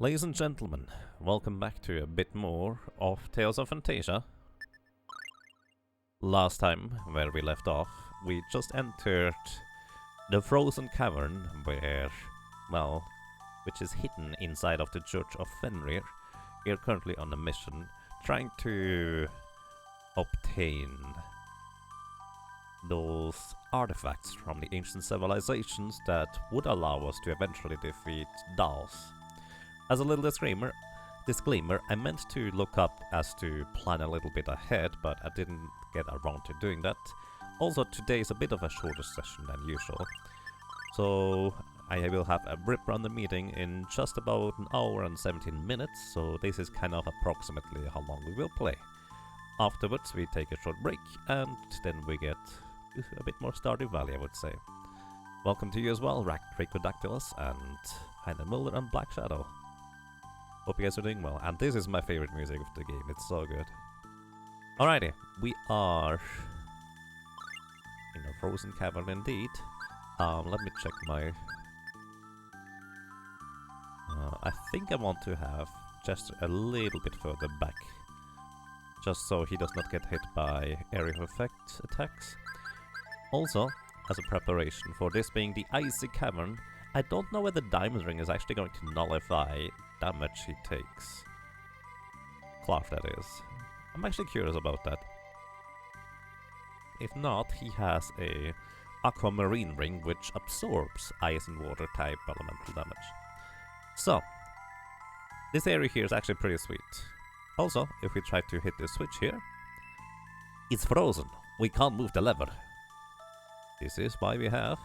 Ladies and gentlemen, welcome back to a bit more of Tales of Phantasia. Last time, where we left off, we just entered the frozen cavern where, well, which is hidden inside of the Church of Fenrir. We are currently on a mission trying to obtain those artifacts from the ancient civilizations that would allow us to eventually defeat Daos. As a little disclaimer, I meant to look up as to plan a little bit ahead, but I didn't get around to doing that. Also, today is a bit of a shorter session than usual, so I will have a rip run the meeting in just about an hour and 17 minutes, so this is kind of approximately how long we will play. Afterwards, we take a short break, and then we get a bit more Stardew Valley, I would say. Welcome to you as well, Racodactylus and Heiner Mulder and Black Shadow. Hope you guys are doing well, and this is my favorite music of the game, it's so good. Alrighty, we are in a frozen cavern indeed. Let me check my... I think I want to have just a little bit further back, just so he does not get hit by area of effect attacks. Also, as a preparation for this being the icy cavern, I don't know whether Diamond Ring is actually going to nullify damage he takes. Clark, that is. I'm actually curious about that. If not, he has a aquamarine ring which absorbs ice and water type elemental damage. So, this area here is actually pretty sweet. Also, if we try to hit this switch here, it's frozen. We can't move the lever. This is why we have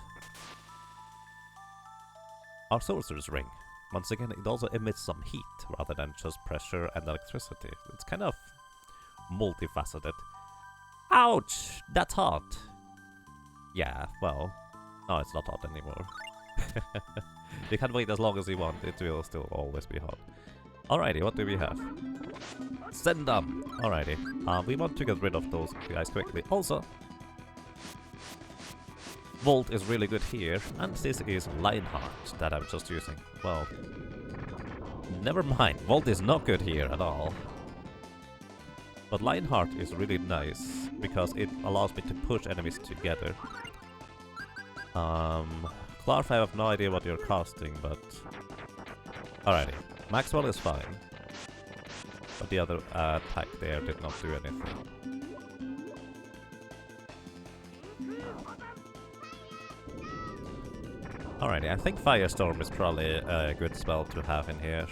our sorcerer's ring. Once again, it also emits some heat rather than just pressure and electricity. It's kind of multifaceted. Ouch! That's hot! Yeah, well, no, it's not hot anymore. You can wait as long as you want, it will still always be hot. Alrighty, what do we have? Send them! Alrighty, we want to get rid of those guys quickly. Also, Volt is really good here, and this is Lionheart that I'm just using. Well, never mind, Volt is not good here at all. But Lionheart is really nice, because it allows me to push enemies together. Clark, I have no idea what you're casting, but... Alrighty, Maxwell is fine. But the other attack there did not do anything. Alrighty, I think Firestorm is probably a good spell to have in here.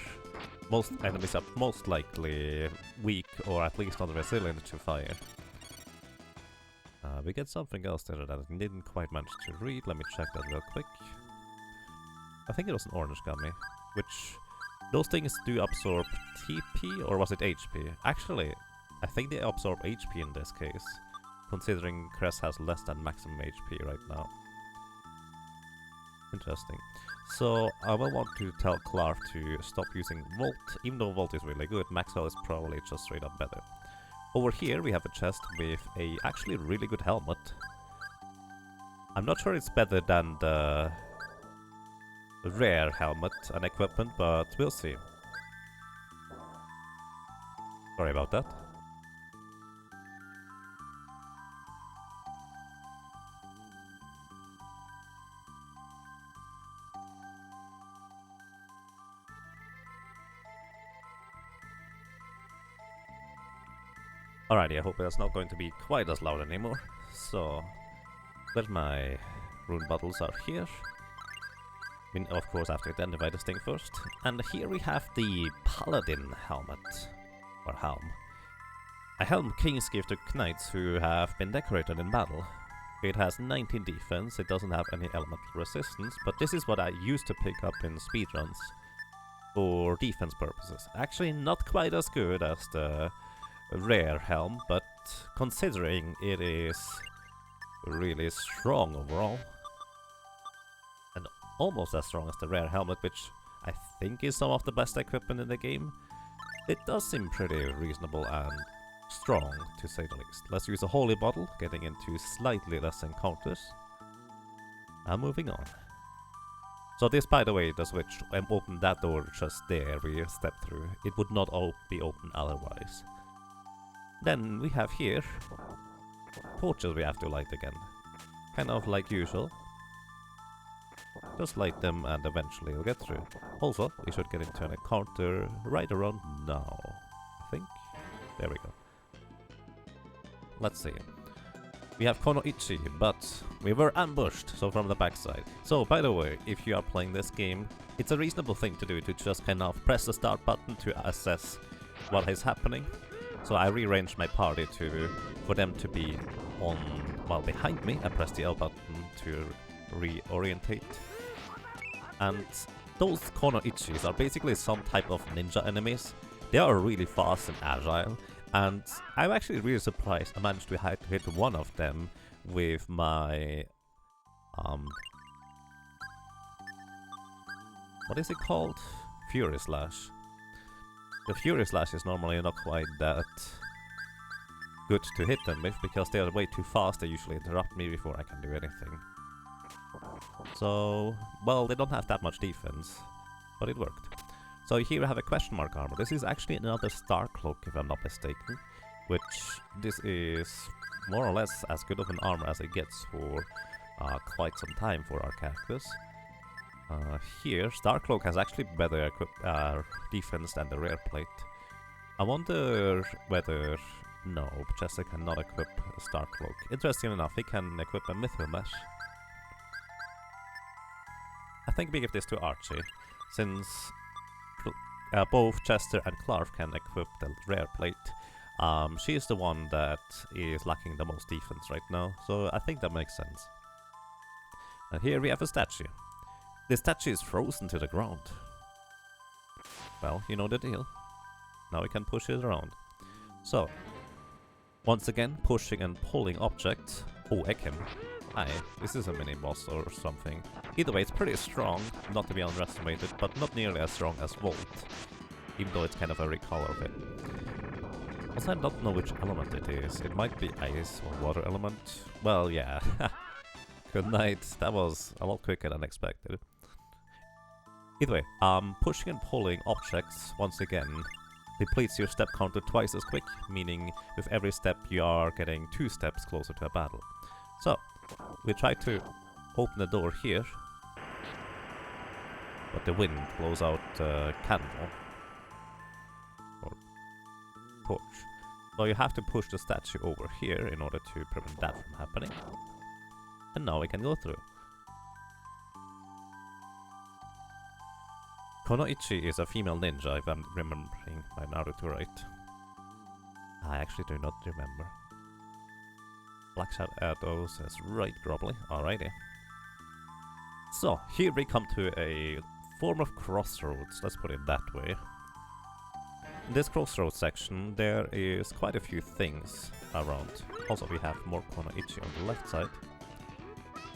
Most enemies are most likely weak, or at least not resilient to fire. We get something else there that I didn't quite manage to read. Let me check that real quick. I think it was an orange gummy, which... Those things do absorb TP, or was it HP? Actually, I think they absorb HP in this case, considering Cress has less than maximum HP right now. Interesting. So, I will want to tell Clark to stop using Volt. Even though Volt is really good, Maxwell is probably just straight up better. Over here we have a chest with a actually really good helmet. I'm not sure it's better than the rare helmet and equipment, but we'll see. Sorry about that. Alrighty, I hope that's not going to be quite as loud anymore. So, where my rune bottles are here. I mean, of course, I have to identify this thing first. And here we have the Paladin helmet, or helm. A helm kings give to knights who have been decorated in battle. It has 19 defense, it doesn't have any elemental resistance, but this is what I used to pick up in speedruns for defense purposes. Actually, not quite as good as the rare helm, but considering it is really strong overall, and almost as strong as the rare helmet, which I think is some of the best equipment in the game, it does seem pretty reasonable and strong, to say the least. Let's use a holy bottle, getting into slightly less encounters, and moving on. So this, by the way, the switch, open that door just there we step through. It would not be open otherwise. Then we have here torches we have to light again. Kind of like usual. Just light them and eventually we'll get through. Also, we should get into an encounter right around now, I think. There we go. Let's see. We have Konoichi, but we were ambushed, so from the backside. So, by the way, if you are playing this game, it's a reasonable thing to do to just kind of press the start button to assess what is happening. So I rearranged my party for them to be on, well, behind me. I pressed the L button to reorientate. And those Konoichis are basically some type of ninja enemies. They are really fast and agile. And I'm actually really surprised I managed to hit one of them with my... what is it called? Fury Slash. The Fury Slash is normally not quite that good to hit them with, because they are way too fast. They usually interrupt me before I can do anything. So, well, they don't have that much defense, but it worked. So here we have a question mark armor. This is actually another Star Cloak, if I'm not mistaken, which this is more or less as good of an armor as it gets for quite some time for our characters. Here, Star Cloak has actually better defense than the Rare Plate. I wonder whether... No, Chester cannot equip a Star Cloak. Interesting enough, he can equip a Mithril Mesh. I think we give this to Archie, since both Chester and Clark can equip the Rare Plate. She is the one that is lacking the most defense right now, so I think that makes sense. And here we have a statue. This statue is frozen to the ground. Well, you know the deal. Now we can push it around. So, once again, pushing and pulling objects. Oh, Ekim. Hi, this is a mini-boss or something. Either way, it's pretty strong, not to be underestimated, but not nearly as strong as Volt. Even though it's kind of a recolor of it. Also, I don't know which element it is. It might be ice or water element. Well, yeah. Good night. That was a lot quicker than expected. Either way, pushing and pulling objects, once again, depletes your step counter twice as quick, meaning with every step you are getting 2 steps closer to a battle. So, we try to open the door here, but the wind blows out candle or torch. So you have to push the statue over here in order to prevent that from happening. And now we can go through. Konoichi is a female ninja, if I'm remembering my Naruto right. I actually do not remember. Black Shadow says right, Grobbly. Alrighty. So, here we come to a form of crossroads, let's put it that way. In this crossroads section, there is quite a few things around. Also, we have more Konoichi on the left side.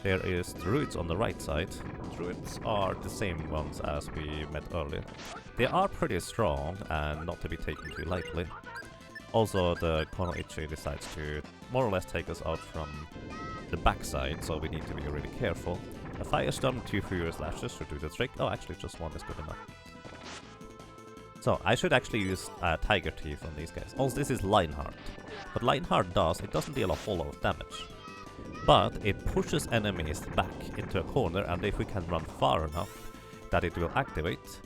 There is druids on the right side. Druids are the same ones as we met earlier. They are pretty strong and not to be taken too lightly. Also, the Konoichi decides to more or less take us out from the backside, so we need to be really careful. A Firestorm, 2 Furious Lashes should do the trick. Oh, actually just 1 is good enough. So, I should actually use Tiger Teeth on these guys. Also, this is Lionheart. What Lionheart does, it doesn't deal a whole lot of damage. But it pushes enemies back into a corner, and if we can run far enough that it will activate,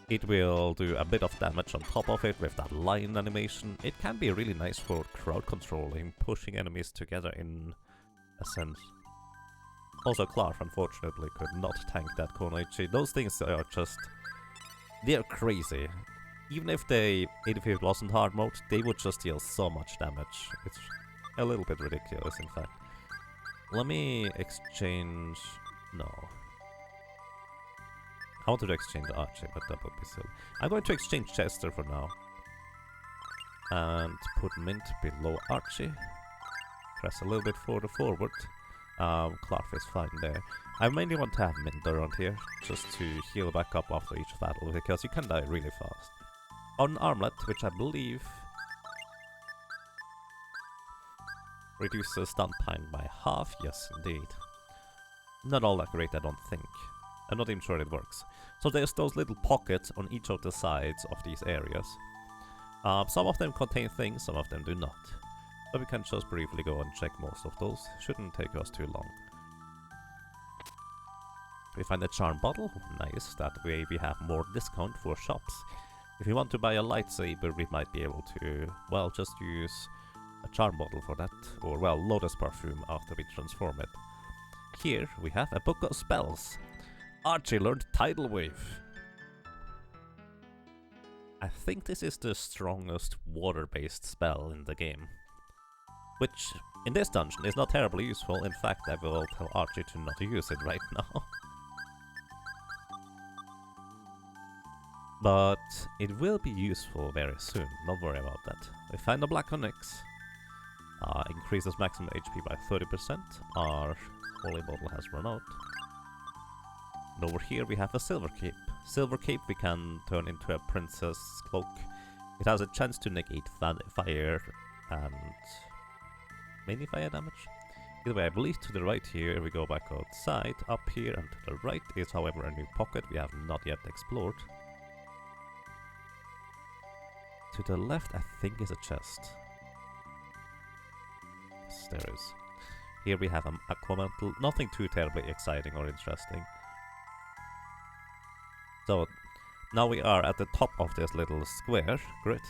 it will do a bit of damage on top of it with that line animation. It can be really nice for crowd controlling, pushing enemies together in a sense. Also, Clark unfortunately could not tank that Konoichi. Those things are just... they're crazy. Even if it wasn't hard mode, they would just deal so much damage. It's a little bit ridiculous, in fact. Let me exchange... no. I wanted to exchange Archie, but that would be silly. I'm going to exchange Chester for now. And put Mint below Archie. Press a little bit further forward. Clark is fine there. I mainly want to have Mint around here, just to heal back up after each battle, because you can die really fast. On Armlet, which I believe... reduces stun time by half, yes indeed. Not all that great, I don't think. I'm not even sure it works. So there's those little pockets on each of the sides of these areas. Some of them contain things, some of them do not. But we can just briefly go and check most of those. Shouldn't take us too long. We find a charm bottle. Nice, that way we have more discount for shops. If we want to buy a lightsaber, we might be able to, well, just use a charm bottle for that. Or, well, lotus perfume after we transform it. Here we have a book of spells. Archie learned Tidal Wave. I think this is the strongest water-based spell in the game. Which, in this dungeon, is not terribly useful. In fact, I will tell Archie to not use it right now. But it will be useful very soon, don't worry about that. We find a black onyx. Increases maximum HP by 30%. Our holy bottle has run out. And over here we have a silver cape. Silver cape we can turn into a princess cloak. It has a chance to negate fire and mainly fire damage. Either way, I believe to the right here we go back outside. Up here and to the right is however a new pocket we have not yet explored. To the left I think is a chest. Yes, there is. Here we have an aquamantle, nothing too terribly exciting or interesting. So, now we are at the top of this little square grid.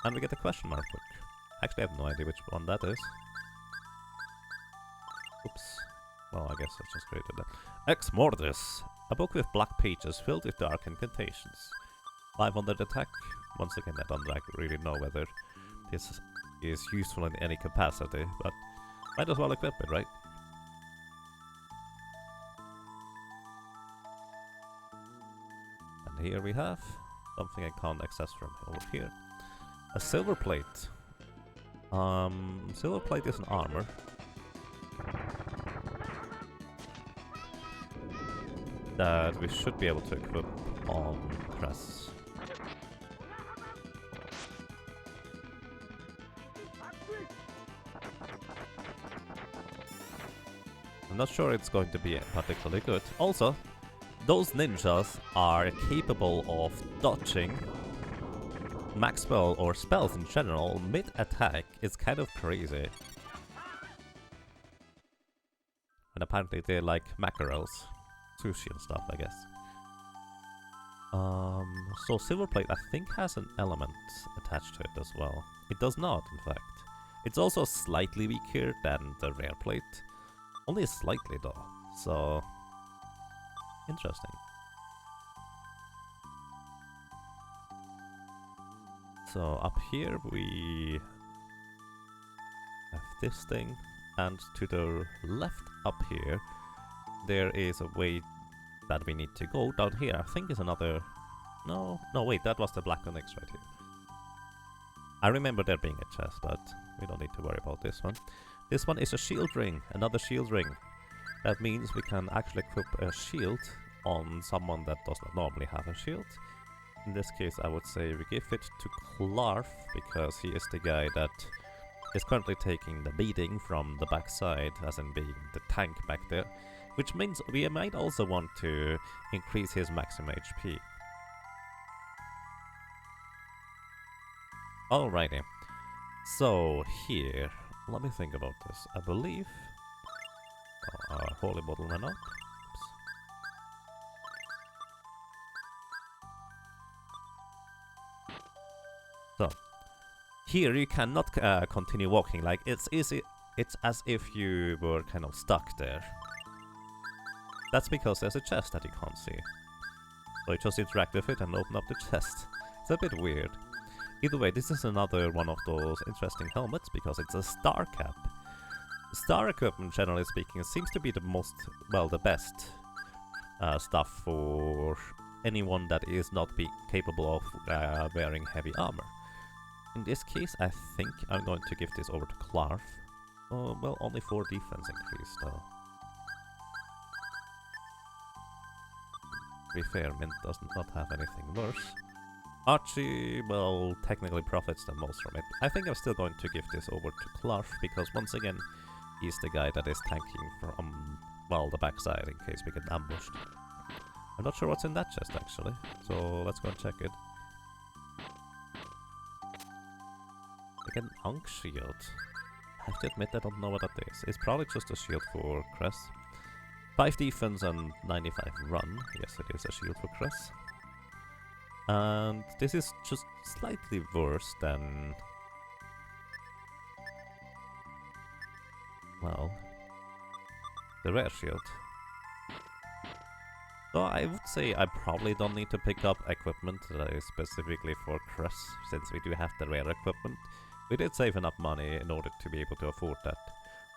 And we get a question mark book. Actually, I have no idea which one that is. Oops. Well, I guess I just created that. Ex Mortis! A book with black pages filled with dark incantations. 500 attack. Once again, I don't really know whether this is useful in any capacity, but might as well equip it, right? And here we have something I can't access from over here. A silver plate. Silver plate is an armor. That we should be able to equip on Cress. I'm not sure it's going to be particularly good. Also, those ninjas are capable of dodging max spell or spells in general mid-attack. It's kind of crazy. And apparently they like mackerels. Sushi and stuff, I guess. So silver plate I think has an element attached to it as well. It does not, in fact. It's also slightly weaker than the rare plate. Only slightly though, so interesting. So up here we have this thing, and to the left up here there is a way that we need to go. Down here I think is another... No, wait, that was the black onyx right here. I remember there being a chest, but we don't need to worry about this one. This one is a shield ring, another shield ring. That means we can actually equip a shield on someone that does not normally have a shield. In this case I would say we give it to Clarf, because he is the guy that is currently taking the beating from the backside, as in being the tank back there. Which means we might also want to increase his maximum HP. Alrighty. So here, let me think about this. I believe our holy bottle ran out. Oops. So here you cannot continue walking. Like it's easy. It's as if you were kind of stuck there. That's because there's a chest that you can't see. So you just interact with it and open up the chest. It's a bit weird. Either way, this is another one of those interesting helmets because it's a star cap. Star equipment, generally speaking, seems to be the most, well, the best stuff for anyone that is not capable of wearing heavy armor. In this case, I think I'm going to give this over to Clarf. Well, only 4 defense increase, though. To be fair, Mint does not have anything worse. Archie, well, technically profits the most from it. I think I'm still going to give this over to Clarf, because once again, he's the guy that is tanking from well, the backside in case we get ambushed. I'm not sure what's in that chest actually, so let's go and check it. Like an Ankh shield. I have to admit I don't know what that is. It's probably just a shield for Cress. 5 defense and 95 run. Yes, it is a shield for Cress. And this is just slightly worse than... well, the rare shield. So I would say I probably don't need to pick up equipment that is specifically for Cress, since we do have the rare equipment. We did save enough money in order to be able to afford that.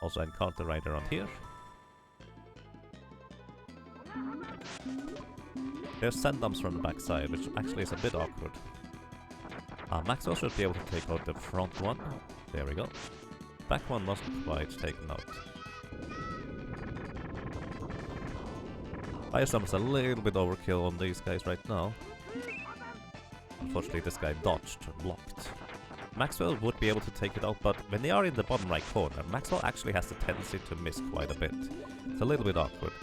Also encounter right around here. There's send-dumps from the backside, which actually is a bit awkward. Maxwell should be able to take out the front one. There we go. Back one wasn't quite taken out. Firestorm is a little bit overkill on these guys right now. Unfortunately, this guy dodged and blocked. Maxwell would be able to take it out, but when they are in the bottom right corner, Maxwell actually has the tendency to miss quite a bit. It's a little bit awkward.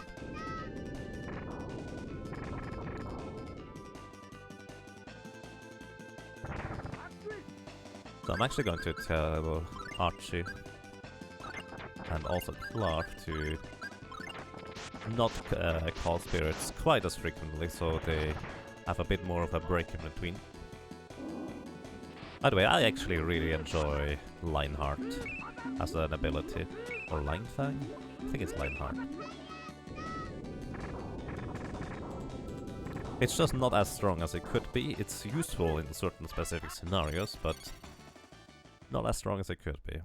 So I'm actually going to tell Archie and also Clark to not call spirits quite as frequently, so they have a bit more of a break in between. By the way, I actually really enjoy Lionheart as an ability. Or Linefang? I think it's Lionheart. It's just not as strong as it could be. It's useful in certain specific scenarios, but not as strong as it could be.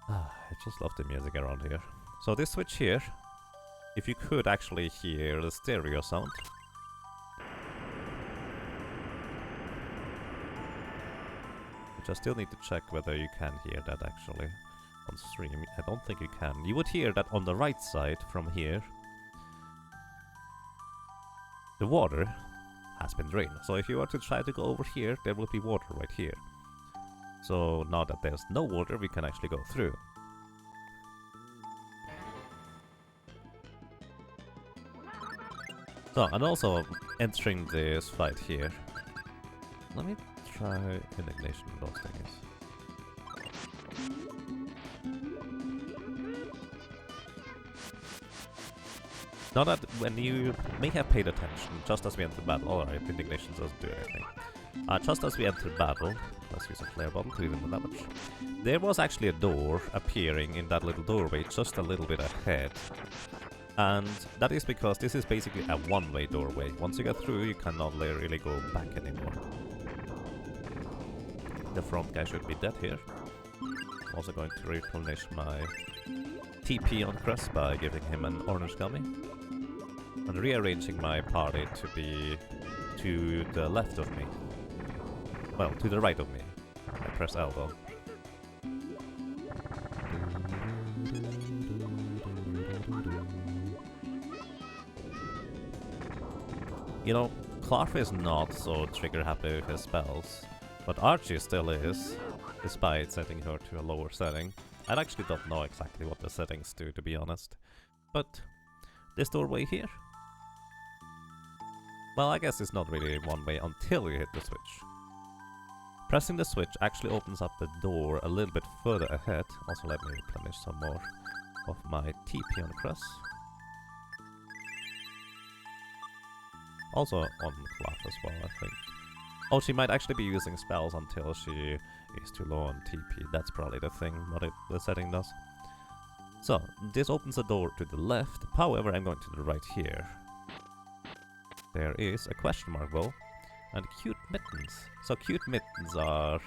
I just love the music around here. So this switch here, if you could actually hear the stereo sound. Which I still need to check whether you can hear that actually on stream. I don't think you can. You would hear that on the right side from here. The water has been drained. So if you were to try to go over here, there will be water right here. So now that there's no water, we can actually go through. So, and also entering this fight here. Let me try indignation on those things. Now that when you may have paid attention, just as we enter battle, alright, indignation doesn't do anything. Just as we entered battle, let's use a flare bottle to even the damage. There was actually a door appearing in that little doorway just a little bit ahead. And that is because this is basically a one-way doorway. Once you get through, you cannot really go back anymore. The front guy should be dead here. Also going to replenish my TP on Crest by giving him an orange gummy. And rearranging my party to be to the left of me. Well, to the right of me. I press elbow. You know, Clark is not so trigger happy with his spells, but Archie still is, despite setting her to a lower setting. I actually don't know exactly what the settings do, to be honest. But this doorway here? Well, I guess it's not really one way until you hit the switch. Pressing the switch actually opens up the door a little bit further ahead. Also let me replenish some more of my TP on Cress. Also on Cloth as well, I think. Oh, she might actually be using spells until she is too low on TP. That's probably the thing, what the setting does. So, this opens the door to the left. However, I'm going to the right here. There is a question mark though. And cute mittens. So cute mittens are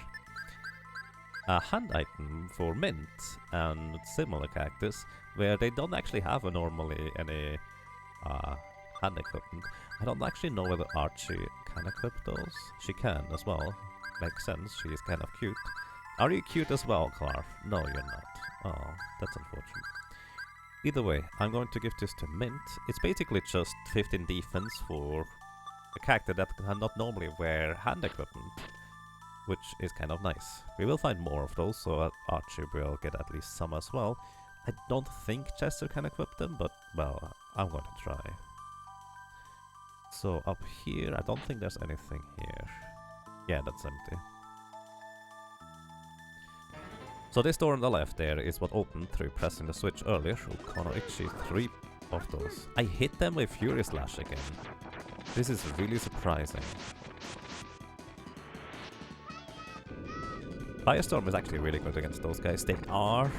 a hand item for mint and similar cactus, where they don't actually have normally any hand equipment. I don't actually know whether Archie can equip those. She can as well. Makes sense, she is kind of cute. Are you cute as well, Clark? No, you're not. Oh, that's unfortunate. Either way, I'm going to give this to Mint. It's basically just 15 defense for a character that cannot normally wear hand equipment, which is kind of nice. We will find more of those, so Archie will get at least some as well. I don't think Chester can equip them, but, well, I'm going to try. So up here, I don't think there's anything here. Yeah, that's empty. So this door on the left there is what opened through pressing the switch earlier. Oh, kinda itchy. 3 of those. I hit them with Fury Slash again. This is really surprising. Firestorm is actually really good against those guys. They are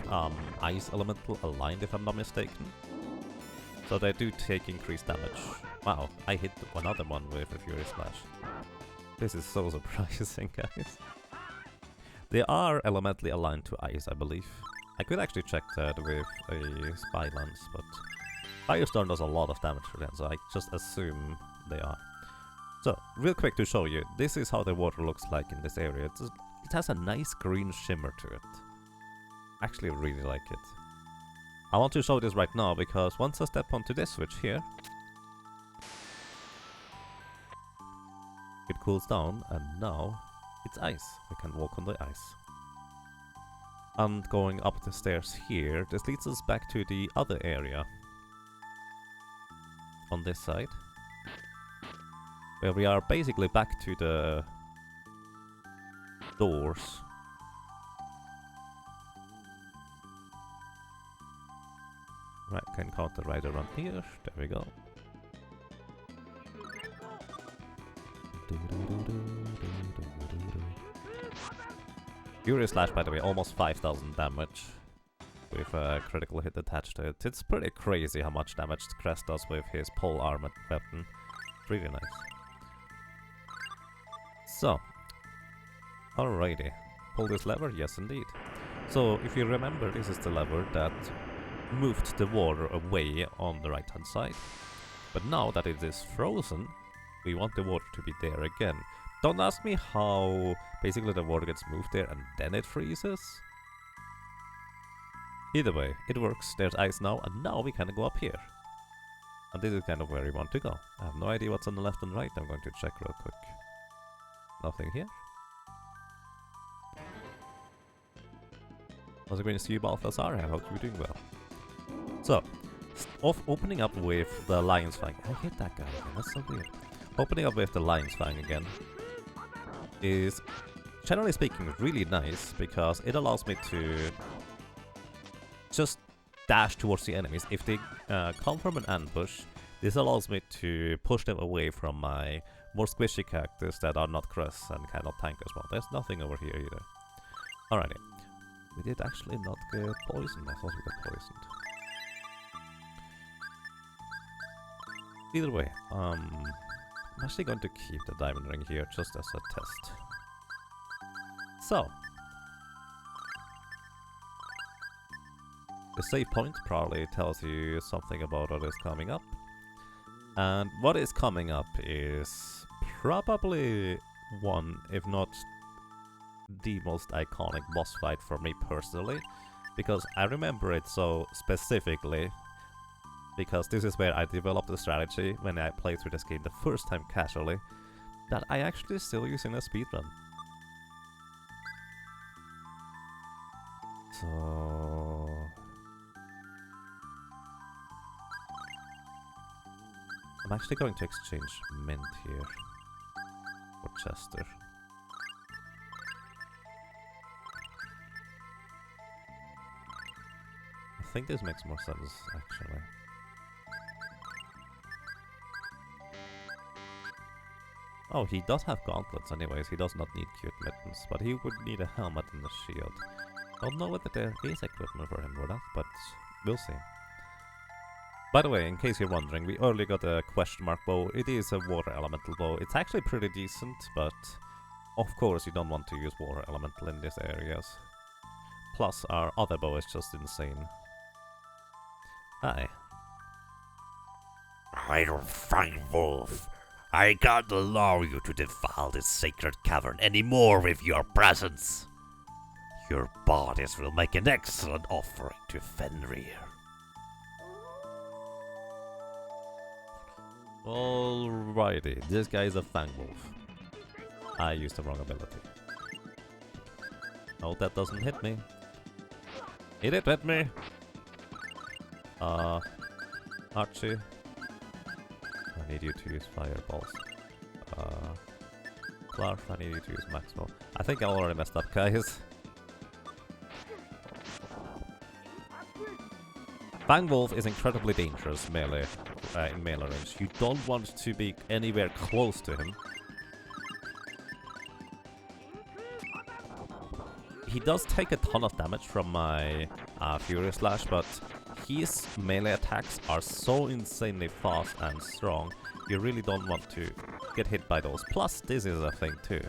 Ice Elemental aligned, if I'm not mistaken. So they do take increased damage. Wow, I hit another one with a Fury Slash. This is so surprising, guys. They are elementally aligned to ice, I believe. I could actually check that with a spy lens, but Firestorm does a lot of damage for them, so I just assume they are. So, real quick to show you, this is how the water looks like in this area. It has a nice green shimmer to it. Actually really like it. I want to show this right now, because once I step onto this switch here, it cools down, and now it's ice. We can walk on the ice. And going up the stairs here, this leads us back to the other area. On this side. Where we are basically back to the doors. Right, can counter right around here. There we go. Fury Slash, by the way, almost 5,000 damage with a critical hit attached to it. It's pretty crazy how much damage Crest does with his pole armored weapon. Really nice. So, alrighty. Pull this lever? Yes, indeed. So, if you remember, this is the lever that moved the water away on the right hand side. But now that it is frozen, we want the water to be there again. Don't ask me how basically the water gets moved there and then it freezes. Either way, it works. There's ice now, and now we can go up here. And this is kind of where we want to go. I have no idea what's on the left and right. I'm going to check real quick. Nothing here. How's it going to you, Balthazar? I hope you're doing well. So, opening up with the Lion's Fang. I hate that guy again, that's so weird. Opening up with the Lion's Fang again is, generally speaking, really nice, because it allows me to just dash towards the enemies. If they come from an ambush, this allows me to push them away from my more squishy characters that are not Cress and cannot tank as well. There's nothing over here either. Alrighty. We did actually not get poisoned. I thought we got poisoned. Either way, I'm actually going to keep the diamond ring here just as a test. So, the save point probably tells you something about what is coming up. And what is coming up is probably one, if not the most iconic boss fight for me personally. Because I remember it so specifically, because this is where I developed the strategy when I played through this game the first time casually, that I actually still use in a speedrun. So... I'm actually going to exchange Mint here for Chester. I think this makes more sense, actually. Oh, he does have gauntlets anyways, he does not need cute mittens, but he would need a helmet and a shield. Don't know whether there is equipment for him for that, but we'll see. By the way, in case you're wondering, we earlier got a question mark bow. It is a water elemental bow. It's actually pretty decent, but of course you don't want to use water elemental in these areas. Plus, our other bow is just insane. Hi. Idle fine wolf. I can't allow you to defile this sacred cavern anymore with your presence. Your bodies will make an excellent offering to Fenrir. Alrighty, this guy is a Fang Wolf. I used the wrong ability. Oh, that doesn't hit me. It hit me! Archie, I need you to use fireballs. Clark, I need you to use Maxwell. I think I already messed up, guys. Fangwolf is incredibly dangerous melee, in melee range. You don't want to be anywhere close to him. He does take a ton of damage from my Fury Slash, but his melee attacks are so insanely fast and strong, you really don't want to get hit by those. Plus, this is a thing too.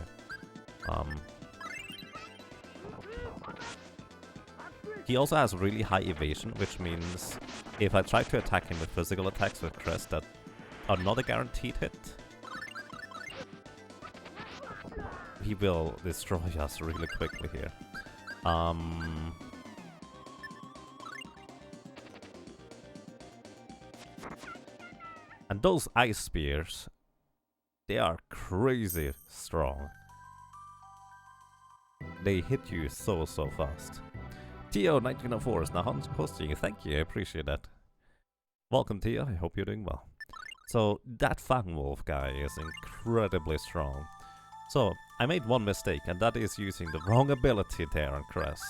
He also has really high evasion, which means if I try to attack him with physical attacks with Crest that are not a guaranteed hit, he will destroy us really quickly here. And those ice spears, they are crazy strong. They hit you so fast. Tio1904 is now hosting you. Thank you, I appreciate that. Welcome, Tio. I hope you're doing well. So, that Fangwolf guy is incredibly strong. So, I made one mistake, and that is using the wrong ability there on Cress.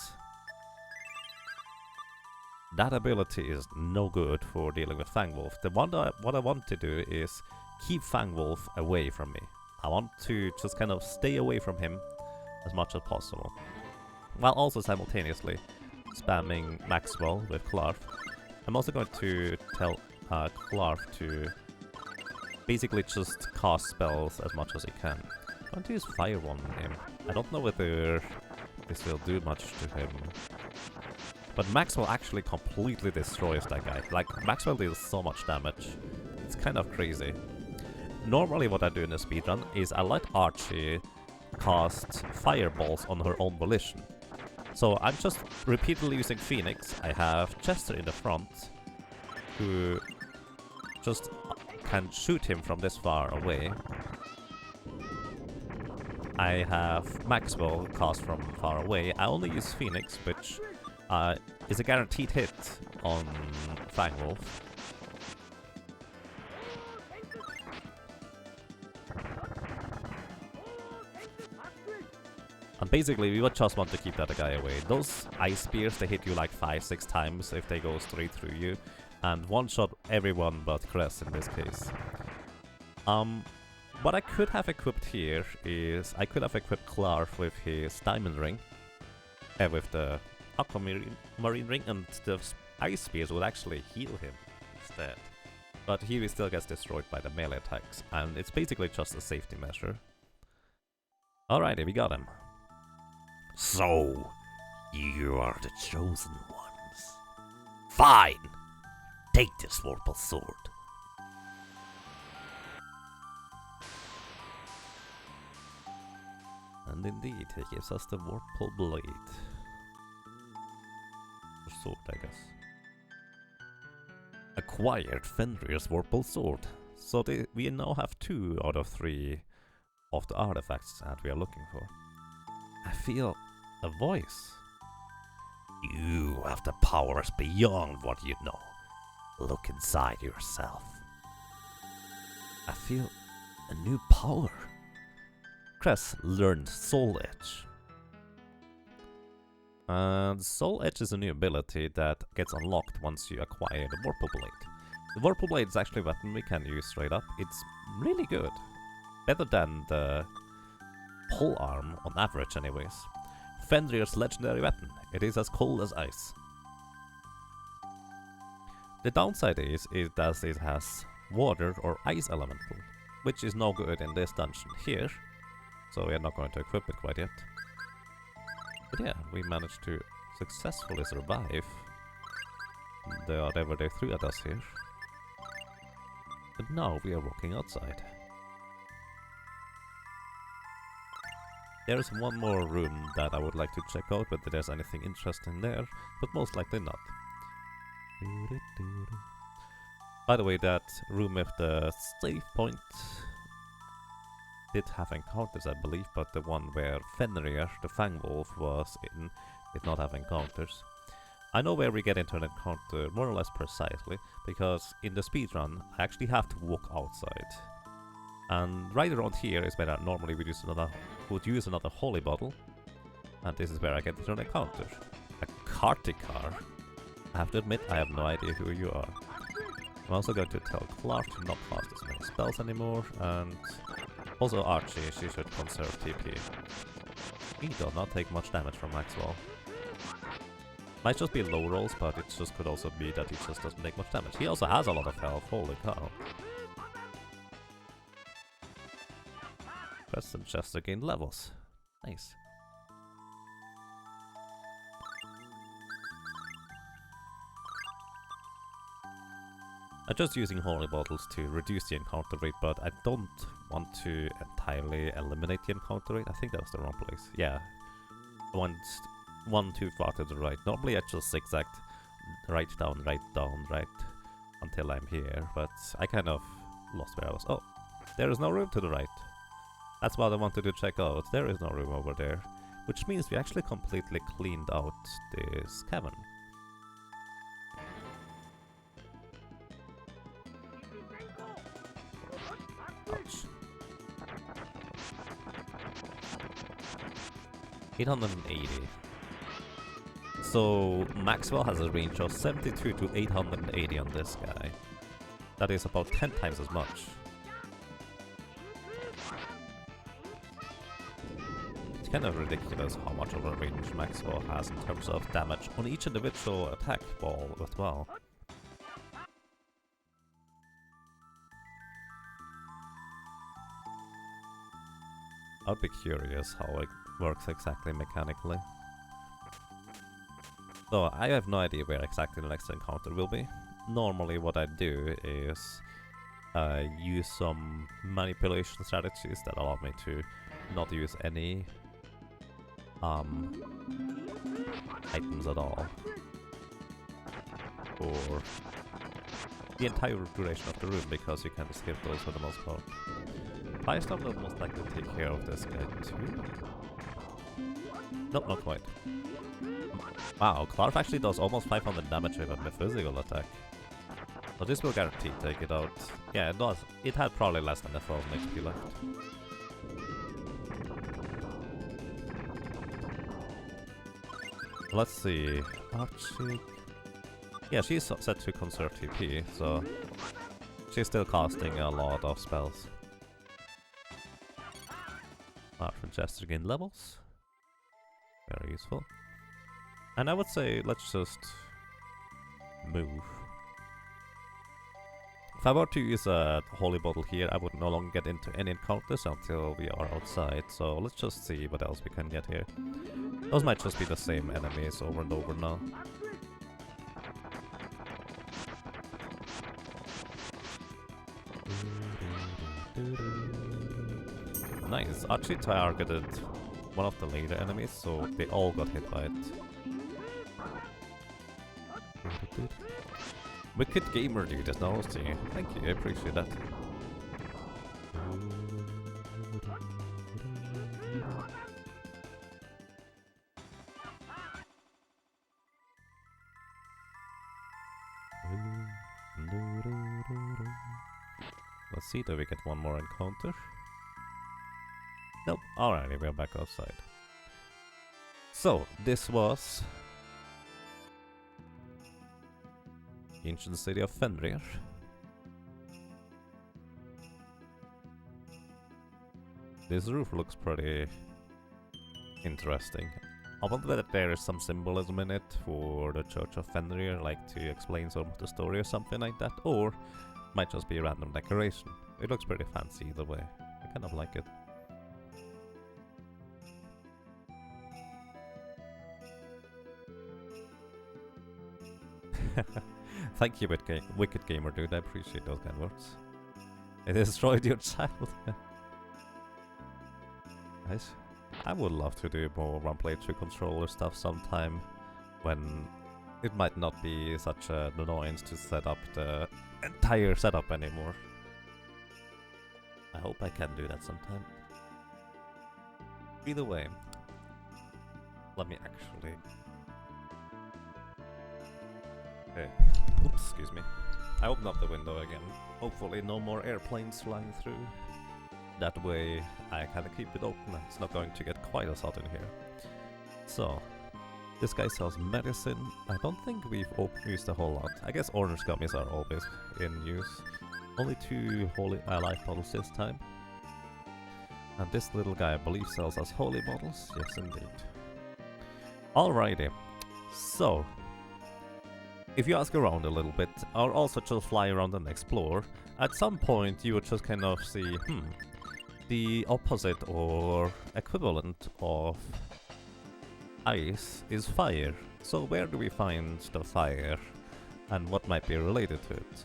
That ability is no good for dealing with Fangwolf. What I want to do is keep Fangwolf away from me. I want to just kind of stay away from him as much as possible. While also simultaneously spamming Maxwell with Clark. I'm also going to tell Clark to basically just cast spells as much as he can. I'm going to use Fire Wand on him. I don't know whether this will do much to him. But Maxwell actually completely destroys that guy. Like, Maxwell deals so much damage. It's kind of crazy. Normally what I do in a speedrun is I let Archie cast fireballs on her own volition. So I'm just repeatedly using Phoenix. I have Chester in the front, who just can shoot him from this far away. I have Maxwell cast from far away. I only use Phoenix, which is a guaranteed hit on Fangwolf. And basically, we would just want to keep that guy away. Those ice spears, they hit you like 5-6 times if they go straight through you. And one-shot everyone but Cress in this case. What I could have equipped here is... I could have equipped Clark with his diamond ring. With the aquamarine ring, and the ice spears would actually heal him instead. But he still gets destroyed by the melee attacks. And it's basically just a safety measure. Alrighty, we got him. So, you are the chosen ones. Fine! Take this Vorpal sword. And indeed, he gives us the Vorpal blade. Or sword, I guess. Acquired Fenrir's Vorpal sword. So we now have 2 out of 3 of the artifacts that we are looking for. I feel a voice. You have the powers beyond what you know. Look inside yourself. I feel a new power. Cress learned Soul Edge. And Soul Edge is a new ability that gets unlocked once you acquire the Vorpal Blade. The Vorpal Blade is actually a weapon we can use straight up. It's really good. Better than the pole arm on average anyways. Fenrir's legendary weapon. It is as cold as ice. The downside is that it has water or ice elemental, which is no good in this dungeon here, so we are not going to equip it quite yet. But yeah, we managed to successfully survive whatever they threw at us here. But now we are walking outside. There's one more room that I would like to check out, whether there's anything interesting there, but most likely not. By the way, that room with the save point did have encounters, I believe, but the one where Fenrir, the Fangwolf, was in, did not have encounters. I know where we get into an encounter more or less precisely, because in the speedrun I actually have to walk outside. And right around here is where I normally would use another holy bottle, and this is where I get into an encounter. A Kartikar? I have to admit, I have no idea who you are. I'm also going to tell Clark to not cast as many spells anymore, and also Archie, she should conserve TP. He does not take much damage from Maxwell. Might just be low rolls, but it just could also be that he just doesn't take much damage. He also has a lot of health, holy cow. Preston Chester gained levels. Nice. I'm just using holy bottles to reduce the encounter rate, but I don't want to entirely eliminate the encounter rate. I think that was the wrong place. Yeah. One too far to the right. Normally I just zigzagged right down, right until I'm here, but I kind of lost where I was. Oh, there is no room to the right. That's what I wanted to check out. There is no room over there, which means we actually completely cleaned out this cavern. Ouch. 880. So Maxwell has a range of 72 to 880 on this guy. That is about 10 times as much. It's kind of ridiculous how much of a range Maxwell has in terms of damage on each individual attack ball as well. I'd be curious how it works exactly mechanically. So I have no idea where exactly the next encounter will be. Normally what I do is use some manipulation strategies that allow me to not use any items at all for the entire duration of the room, because you can skip those for the most part. Firestorm will most likely take care of this guy too. Nope, not quite. Wow, Clark actually does almost 500 damage with a physical attack. So this will guarantee take it out. Yeah, it does. It had probably less than a 12 HP left. Let's see. Archie. Yeah, she's set to conserve TP, so she's still casting a lot of spells. Jester gain levels. Very useful. And I would say let's just move. If I were to use a holy bottle here, I would no longer get into any encounters until we are outside. So let's just see what else we can get here. Those might just be the same enemies over and over now. Nice. Archie targeted one of the later enemies, so they all got hit by it. Wicked Gamer dude, that's now see. Thank you, I appreciate that. Let's see, do we get one more encounter? Nope. Alrighty, we're back outside. So, this was the ancient city of Fenrir. This roof looks pretty interesting. I wonder whether there is some symbolism in it for the Church of Fenrir, like to explain some of the story or something like that, or might just be a random decoration. It looks pretty fancy either way. I kind of like it. Thank you, Wicked Gamer dude, I appreciate those kind words. It destroyed your child. Nice. I would love to do more one playthrough controller stuff sometime, when it might not be such an annoyance to set up the entire setup anymore. I hope I can do that sometime. Either way, let me actually Okay. Oops, excuse me. I opened up the window again. Hopefully no more airplanes flying through. That way I kind of keep it open and it's not going to get quite as hot in here. So, this guy sells medicine. I don't think we've used a whole lot. I guess orange gummies are always in use. Only 2 holy life bottles this time. And this little guy I believe sells us holy bottles. Yes indeed. Alrighty. So, if you ask around a little bit, or also just fly around and explore, at some point you would just kind of see, the opposite or equivalent of ice is fire. So where do we find the fire, and what might be related to it?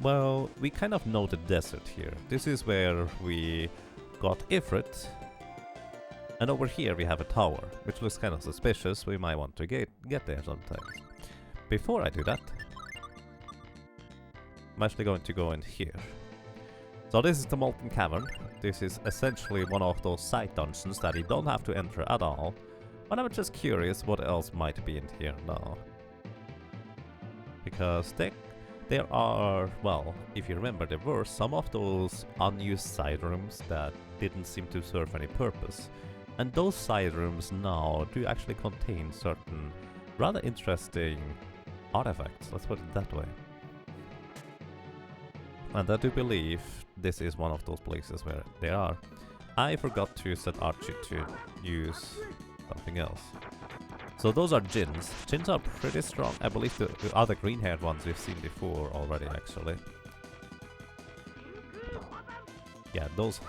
Well, we kind of know the desert here. This is where we got Ifrit, and over here we have a tower, which looks kind of suspicious. We might want to get there sometimes. Before I do that, I'm actually going to go in here. So this is the Molten Cavern. This is essentially one of those side dungeons that you don't have to enter at all. But I'm just curious what else might be in here now. Because there are, well, if you remember, there were some of those unused side rooms that didn't seem to serve any purpose. And those side rooms now do actually contain certain rather interesting artifacts, let's put it that way. And I do believe this is one of those places where they are. I forgot to set Archie to use something else. So those are Djinns. Djinns are pretty strong. I believe the other green-haired ones we've seen before already, actually. Yeah, those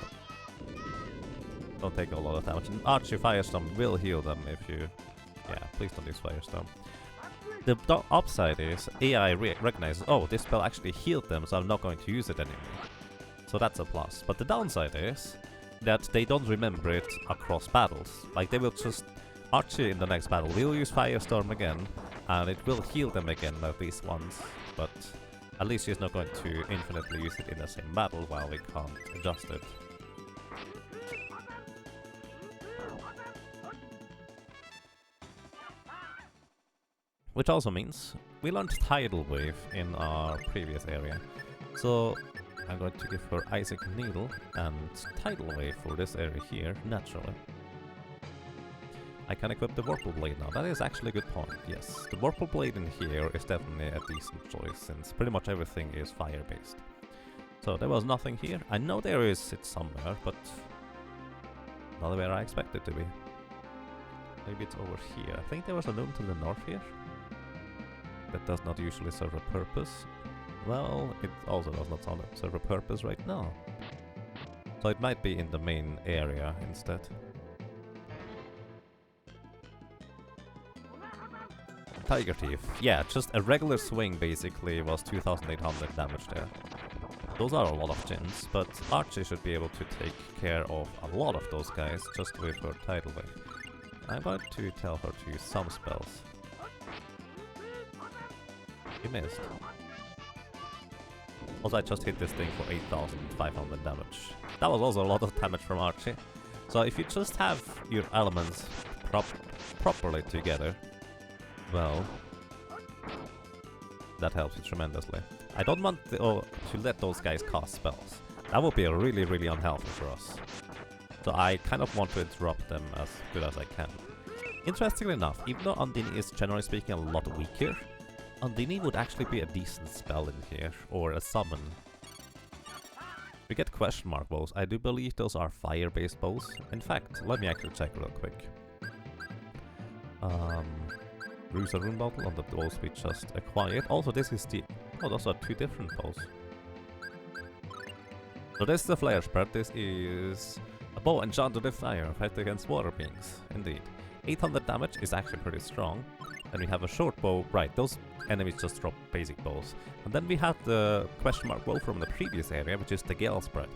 don't take a lot of damage. And Archie Firestorm will heal them if you... Yeah, please don't use Firestorm. The upside is AI recognizes, oh, this spell actually healed them, so I'm not going to use it anymore. So that's a plus. But the downside is that they don't remember it across battles. Like, they will just... Archie in the next battle will use Firestorm again, and it will heal them again at least once. But at least she's not going to infinitely use it in the same battle while we can't adjust it. Which also means we learned Tidal Wave in our previous area. So I'm going to give her Isaac Needle and Tidal Wave for this area here, naturally. I can equip the Vorpal Blade now. That is actually a good point, yes. The Vorpal Blade in here is definitely a decent choice, since pretty much everything is fire-based. So there was nothing here. I know there is it somewhere, but not where I expect it to be. Maybe it's over here. I think there was a loom to the north here. That does not usually serve a purpose. Well, it also does not serve a purpose right now. So it might be in the main area instead. Tiger Teeth. Yeah, just a regular swing basically was 2800 damage there. Those are a lot of Djinns, but Archie should be able to take care of a lot of those guys just with her Tidal Wave. I'm going to tell her to use some spells. He missed. Also, I just hit this thing for 8500 damage. That was also a lot of damage from Archie. So if you just have your elements properly together, well, that helps you tremendously. I don't want to let those guys cast spells. That would be really, really unhealthy for us. So I kind of want to interrupt them as good as I can. Interestingly enough, even though Undine is generally speaking a lot weaker, Undine would actually be a decent spell in here, or a summon. We get question mark bows. I do believe those are fire-based bows. In fact, let me actually check real quick. Bruise a rune bottle on the bows we just acquired. Also, this is the... Oh, those are 2 different bows. So this is the flare spread. This is a bow enchanted with fire, fight against water beings. Indeed. 800 damage is actually pretty strong. Then we have a short bow. Right, those enemies just drop basic bows. And then we have the question mark bow from the previous area, which is the Gale spread.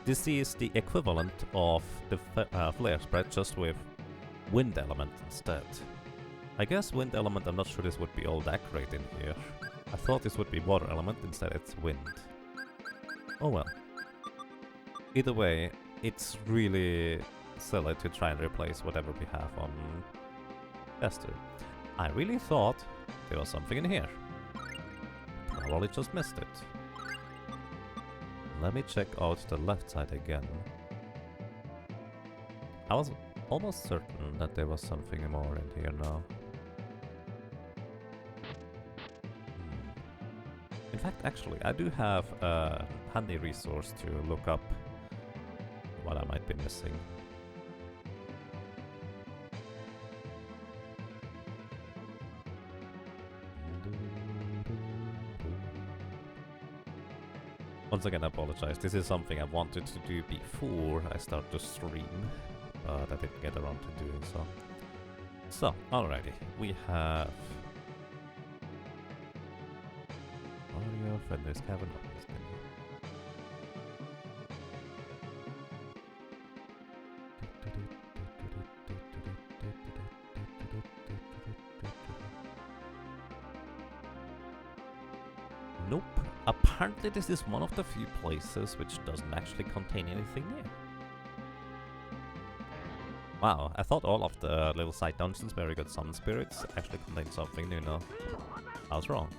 This is the equivalent of the flare spread, just with wind element instead. I guess wind element, I'm not sure this would be all that great in here. I thought this would be water element, instead it's wind. Oh well. Either way, it's really silly to try and replace whatever we have on Esther. I really thought there was something in here. probably just missed it. Let me check out the left side again. I was almost certain that there was something more in here now. In fact, actually, I do have a handy resource to look up what I might be missing. Once again, I apologize. This is something I wanted to do before I start the stream, but I didn't get around to doing so. So, alrighty, we have Mario, Fender's Cavern. Nope. Apparently this is one of the few places which doesn't actually contain anything new. Wow, I thought all of the little side dungeons where we got summon spirits actually contained something new now. I was wrong.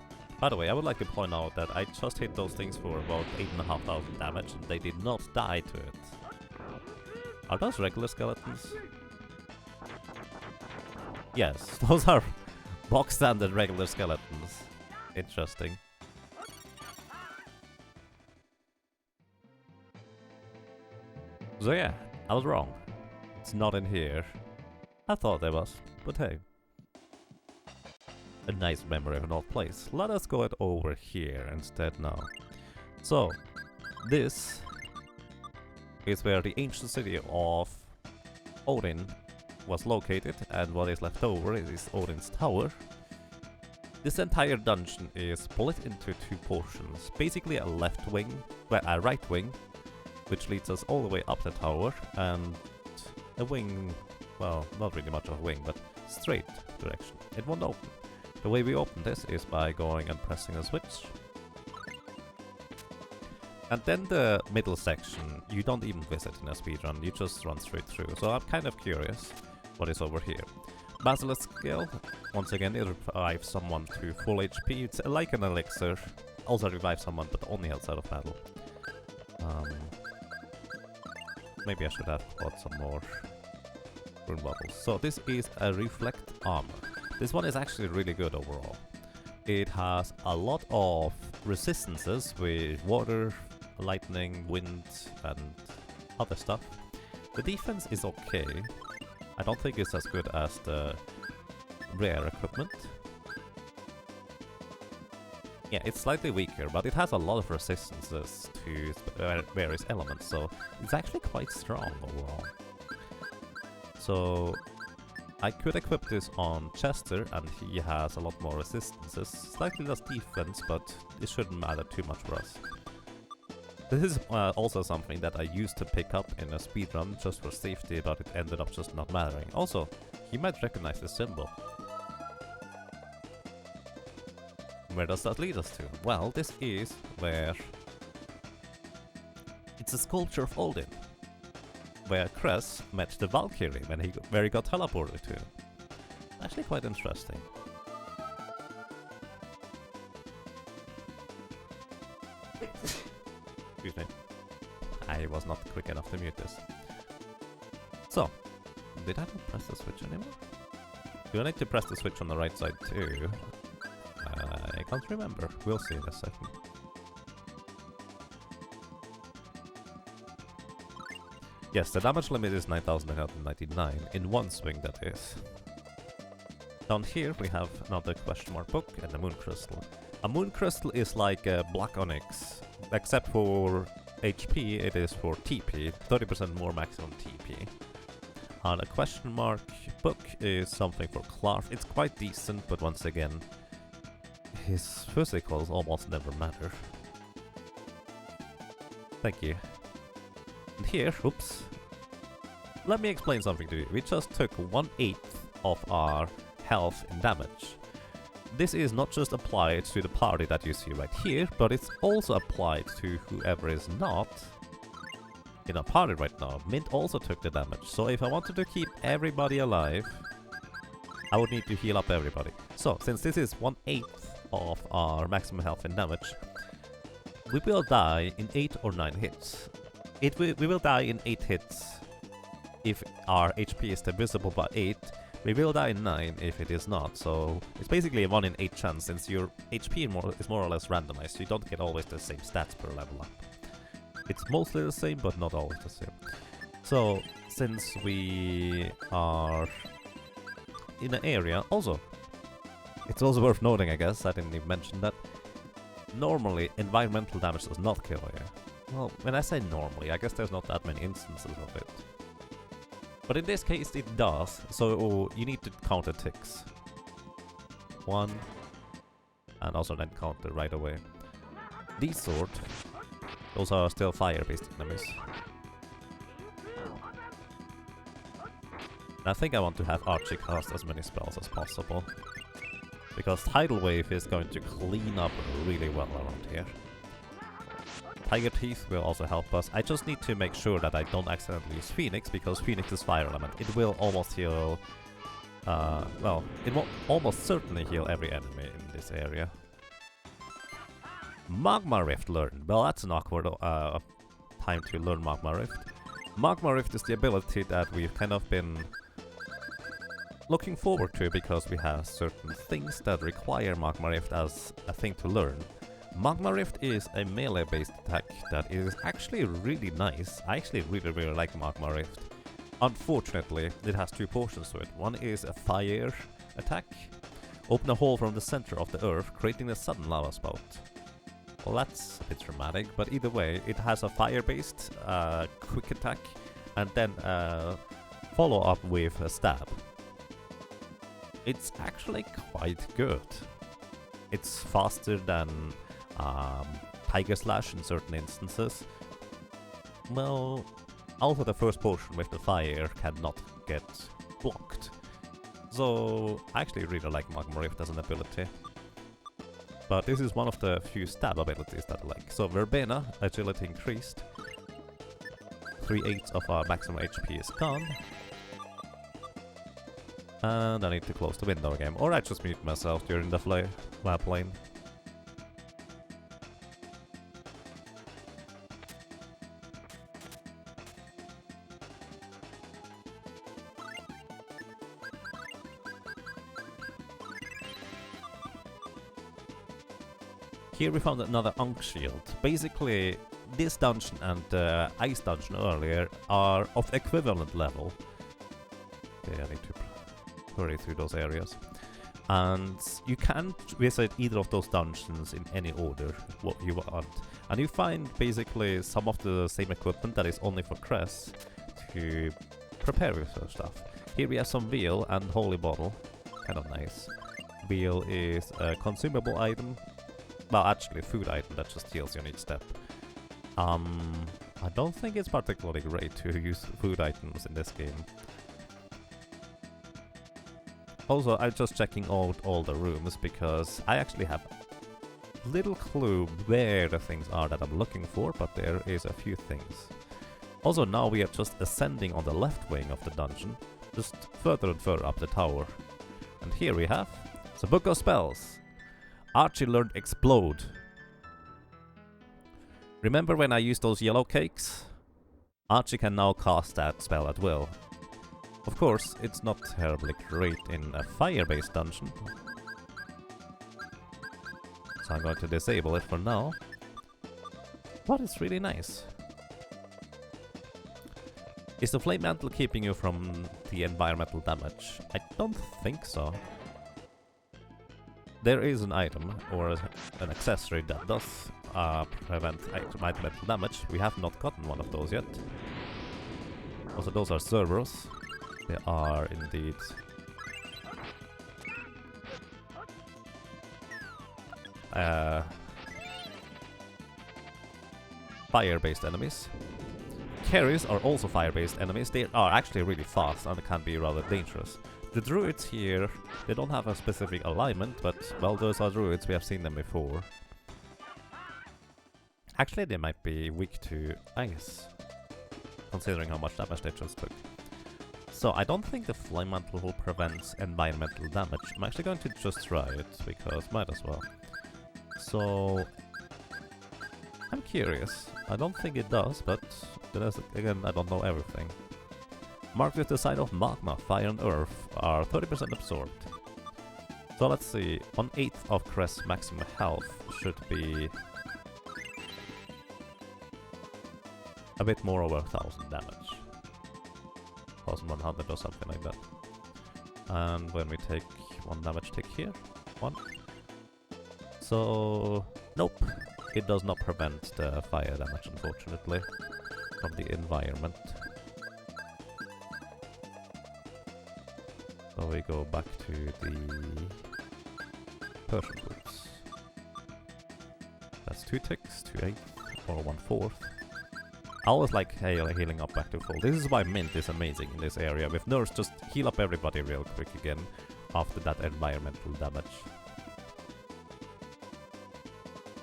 By the way, I would like to point out that I just hit those things for about 8,500 damage and they did not die to it. Are those regular skeletons? Yes, those are box standard regular skeletons. Interesting. So yeah, I was wrong. It's not in here. I thought there was, but hey. A nice memory of an old place. Let us go it over here instead now. So, this is where the ancient city of Odin was located, and what is left over is Odin's tower. This entire dungeon is split into two portions. Basically a left wing, well, a right wing, which leads us all the way up the tower, and a wing, well, not really much of a wing, but straight direction. It won't open. The way we open this is by going and pressing a switch. And then the middle section, you don't even visit in a speedrun, you just run straight through. So I'm kind of curious what is over here. Basilisk skill, once again it revives someone to full HP. It's like an elixir, also revives someone but only outside of battle. Maybe I should have bought some more rune bottles. So this is a reflect armor. This one is actually really good overall. It has a lot of resistances with water, lightning, wind and other stuff. The defense is okay. I don't think it's as good as the rare equipment. Yeah, it's slightly weaker, but it has a lot of resistances to various elements, so it's actually quite strong overall. So I could equip this on Chester, and he has a lot more resistances, slightly less defense, but it shouldn't matter too much for us. This is also something that I used to pick up in a speedrun just for safety, but it ended up just not mattering. Also, he might recognize the symbol. Where does that lead us to? Well, this is where... It's a sculpture of Odin, where Cress met the Valkyrie where he got teleported to. Actually quite interesting. Excuse me. I was not quick enough to mute this. So, did I not press the switch anymore? Do I need to press the switch on the right side too? I can't remember. We'll see in a second. Yes, the damage limit is 9,999, in one swing that is. Down here we have another question mark book and a moon crystal. A moon crystal is like a black onyx, except for HP it is for TP, 30% more maximum TP. And a question mark book is something for Clark. It's quite decent, but once again, his physicals almost never matter. Thank you. And here, oops. Let me explain something to you. We just took 1/8 of our health in damage. This is not just applied to the party that you see right here, but it's also applied to whoever is not in our party right now. Mint also took the damage, so if I wanted to keep everybody alive, I would need to heal up everybody. So, since this is 1/8 of our maximum health and damage, we will die in 8 or 9 hits. We will die in 8 hits if our HP is divisible by 8. We will die in 9 if it is not, so it's basically a 1 in 8 chance since your HP is more or less randomized, you don't get always the same stats per level up. It's mostly the same, but not always the same. So, since we are in an area, also, it's also worth noting, I guess, I didn't even mention that, normally environmental damage does not kill you. Well, when I say normally, I guess there's not that many instances of it. But in this case it does, so you need to counter ticks. 1, and also then counter right away. These sort, those are still fire-based enemies. And I think I want to have Archie cast as many spells as possible, because Tidal Wave is going to clean up really well around here. Tiger Teeth will also help us. I just need to make sure that I don't accidentally use Phoenix, because Phoenix is fire element. It will almost heal... well, it will almost certainly heal every enemy in this area. Magma Rift learned. Well, that's an awkward time to learn Magma Rift. Magma Rift is the ability that we've kind of been looking forward to, because we have certain things that require Magma Rift as a thing to learn. Magma Rift is a melee-based attack that is actually really nice. I actually really like Magma Rift. Unfortunately, it has 2 portions to it. One is a fire attack. Open a hole from the center of the earth, creating a sudden lava spout. Well, that's a bit dramatic, but either way, it has a fire-based quick attack, and then follow up with a stab. It's actually quite good. It's faster than Tiger Slash in certain instances. Well, also the first portion with the fire cannot get blocked. So I actually really like Magma Rift as an ability. But this is one of the few stab abilities that I like. So Verbena, agility increased. 3/8 of our maximum HP is gone. And I need to close the window again. Or I just mute myself during the while playing. Here we found another Ankh Shield. Basically, this dungeon and the ice dungeon earlier are of equivalent level. Okay, I need to hurry through those areas. And you can visit either of those dungeons in any order what you want. And you find basically some of the same equipment that is only for Cress to prepare with her stuff. Here we have some veal and holy bottle. Kind of nice. Veal is a consumable item. Well, actually, food item that just heals you on each step. I don't think it's particularly great to use food items in this game. Also, I'm just checking out all the rooms because I actually have little clue where the things are that I'm looking for, but there is a few things. Also, now we are just ascending on the left wing of the dungeon, just further and further up the tower. And here we have the Book of Spells. Archie learned Explode. Remember when I used those yellow cakes? Archie can now cast that spell at will. Of course, it's not terribly great in a fire-based dungeon. So I'm going to disable it for now. But it's really nice. Is the Flame Mantle keeping you from the environmental damage? I don't think so. There is an item, or an accessory that does prevent environmental damage. We have not gotten one of those yet. Also, those are Cerberus. They are indeed fire-based enemies. Carries are also fire-based enemies. They are actually really fast and can be rather dangerous. The druids here, they don't have a specific alignment, but, well, those are druids, we have seen them before. Actually, they might be weak to ice, considering how much damage they just took. So, I don't think the Flame Mantle will prevent environmental damage. I'm actually going to just try it, because might as well. So I'm curious. I don't think it does, but again, I don't know everything. Marked with the side of magma, fire and earth are 30% absorbed. So let's see, 1/8 of Crest's maximum health should be a bit more over 1000 damage. 1100 or something like that. And when we take 1 damage tick here, 1. So, nope, it does not prevent the fire damage, unfortunately, from the environment. So we go back to the Persian boots. That's 2 ticks, 2/8, or 1/4. I always like healing up back to full. This is why Mint is amazing in this area. With Nurse, just heal up everybody real quick again after that environmental damage.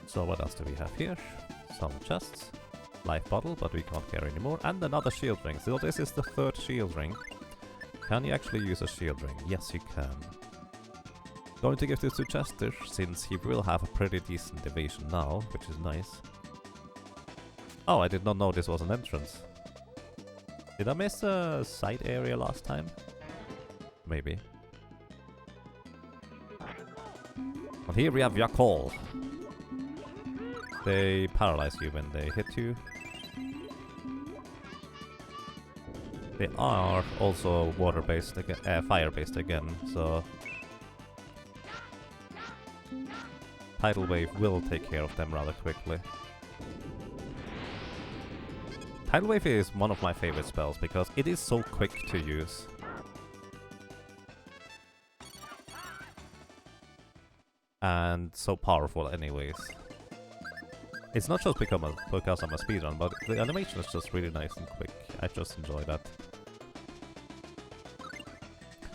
So what else do we have here? Some chests, life bottle, but we can't carry anymore, and another shield ring. So this is the 3rd shield ring. Can you actually use a shield ring? Yes, you can. Going to give this to Chester, since he will have a pretty decent evasion now, which is nice. Oh, I did not know this was an entrance. Did I miss a side area last time? Maybe. And here we have Yakol. They paralyze you when they hit you. They are also water-based again, fire-based again, so Tidal Wave will take care of them rather quickly. Tidal Wave is one of my favorite spells because it is so quick to use. And so powerful anyways. It's not just because I'm a speedrun, but the animation is just really nice and quick. I just enjoy that.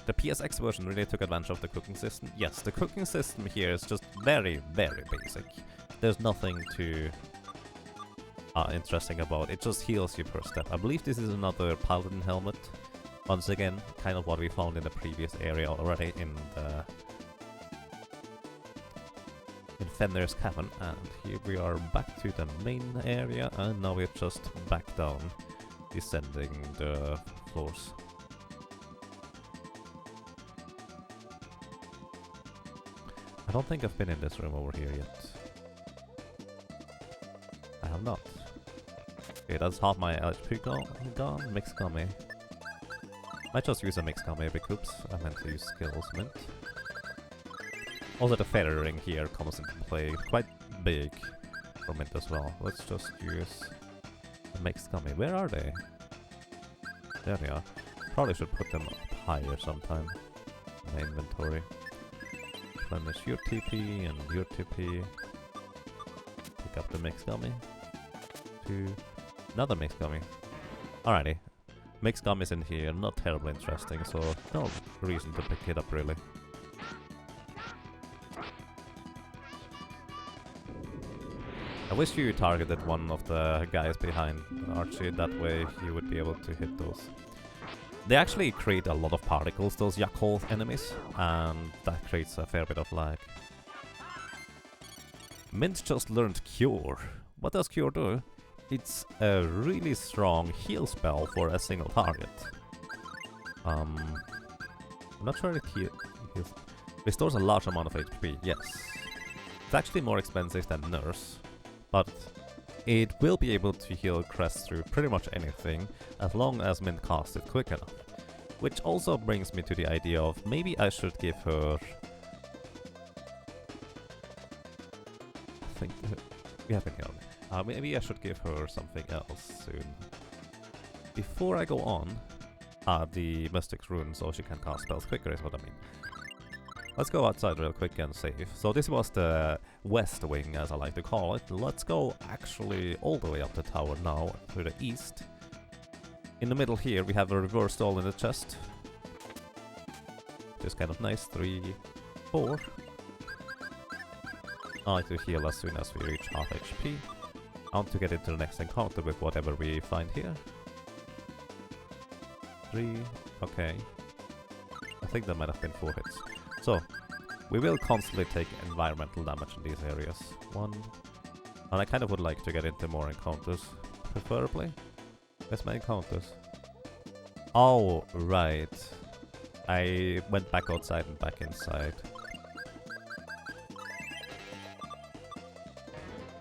The PSX version really took advantage of the cooking system. Yes, the cooking system here is just very, very basic. There's nothing too interesting about it. It just heals you per step. I believe this is another Paladin helmet. Once again, kind of what we found in the previous area already in Fenrir's Cavern, and here we are back to the main area, and now we're just back down, descending the floors. I don't think I've been in this room over here yet. I have not. Okay, that's half my HP gone. Mixed Gummy. Might just use a Mixed Gummy every oops, I meant to use Skills Mint. Also the feather ring here comes into play, quite big for Mint as well. Let's just use the Mixed Gummy. Where are they? There they are. Probably should put them up higher sometime in my inventory. Replenish your TP and your TP. Pick up the Mixed Gummy. Another Mixed Gummy. Alrighty. Mixed Gummy's in here, not terribly interesting, so no reason to pick it up really. I wish you targeted one of the guys behind Archie, that way you would be able to hit those. They actually create a lot of particles, those Yakol enemies, and that creates a fair bit of lag. Mint just learned Cure. What does Cure do? It's a really strong heal spell for a single target. I'm not sure it heals. Restores a large amount of HP, yes. It's actually more expensive than Nurse, but it will be able to heal Crest through pretty much anything, as long as Mint casts it quick enough. Which also brings me to the idea of maybe I should give her... I think we have been here. Maybe I should give her something else soon. Before I go on, the Mystic's Rune, so she can cast spells quicker is what I mean. Let's go outside real quick and save. So this was the west wing, as I like to call it. Let's go actually all the way up the tower now, to the east. In the middle here, we have a reverse stall in the chest. Just kind of nice. 3, 4. I like to heal as soon as we reach half HP. I want to get into the next encounter with whatever we find here. 3, okay. I think that might have been 4 hits. So, We will constantly take environmental damage in these areas. One. And I kind of would like to get into more encounters, preferably. Where's my encounters? Oh, right. I went back outside and back inside.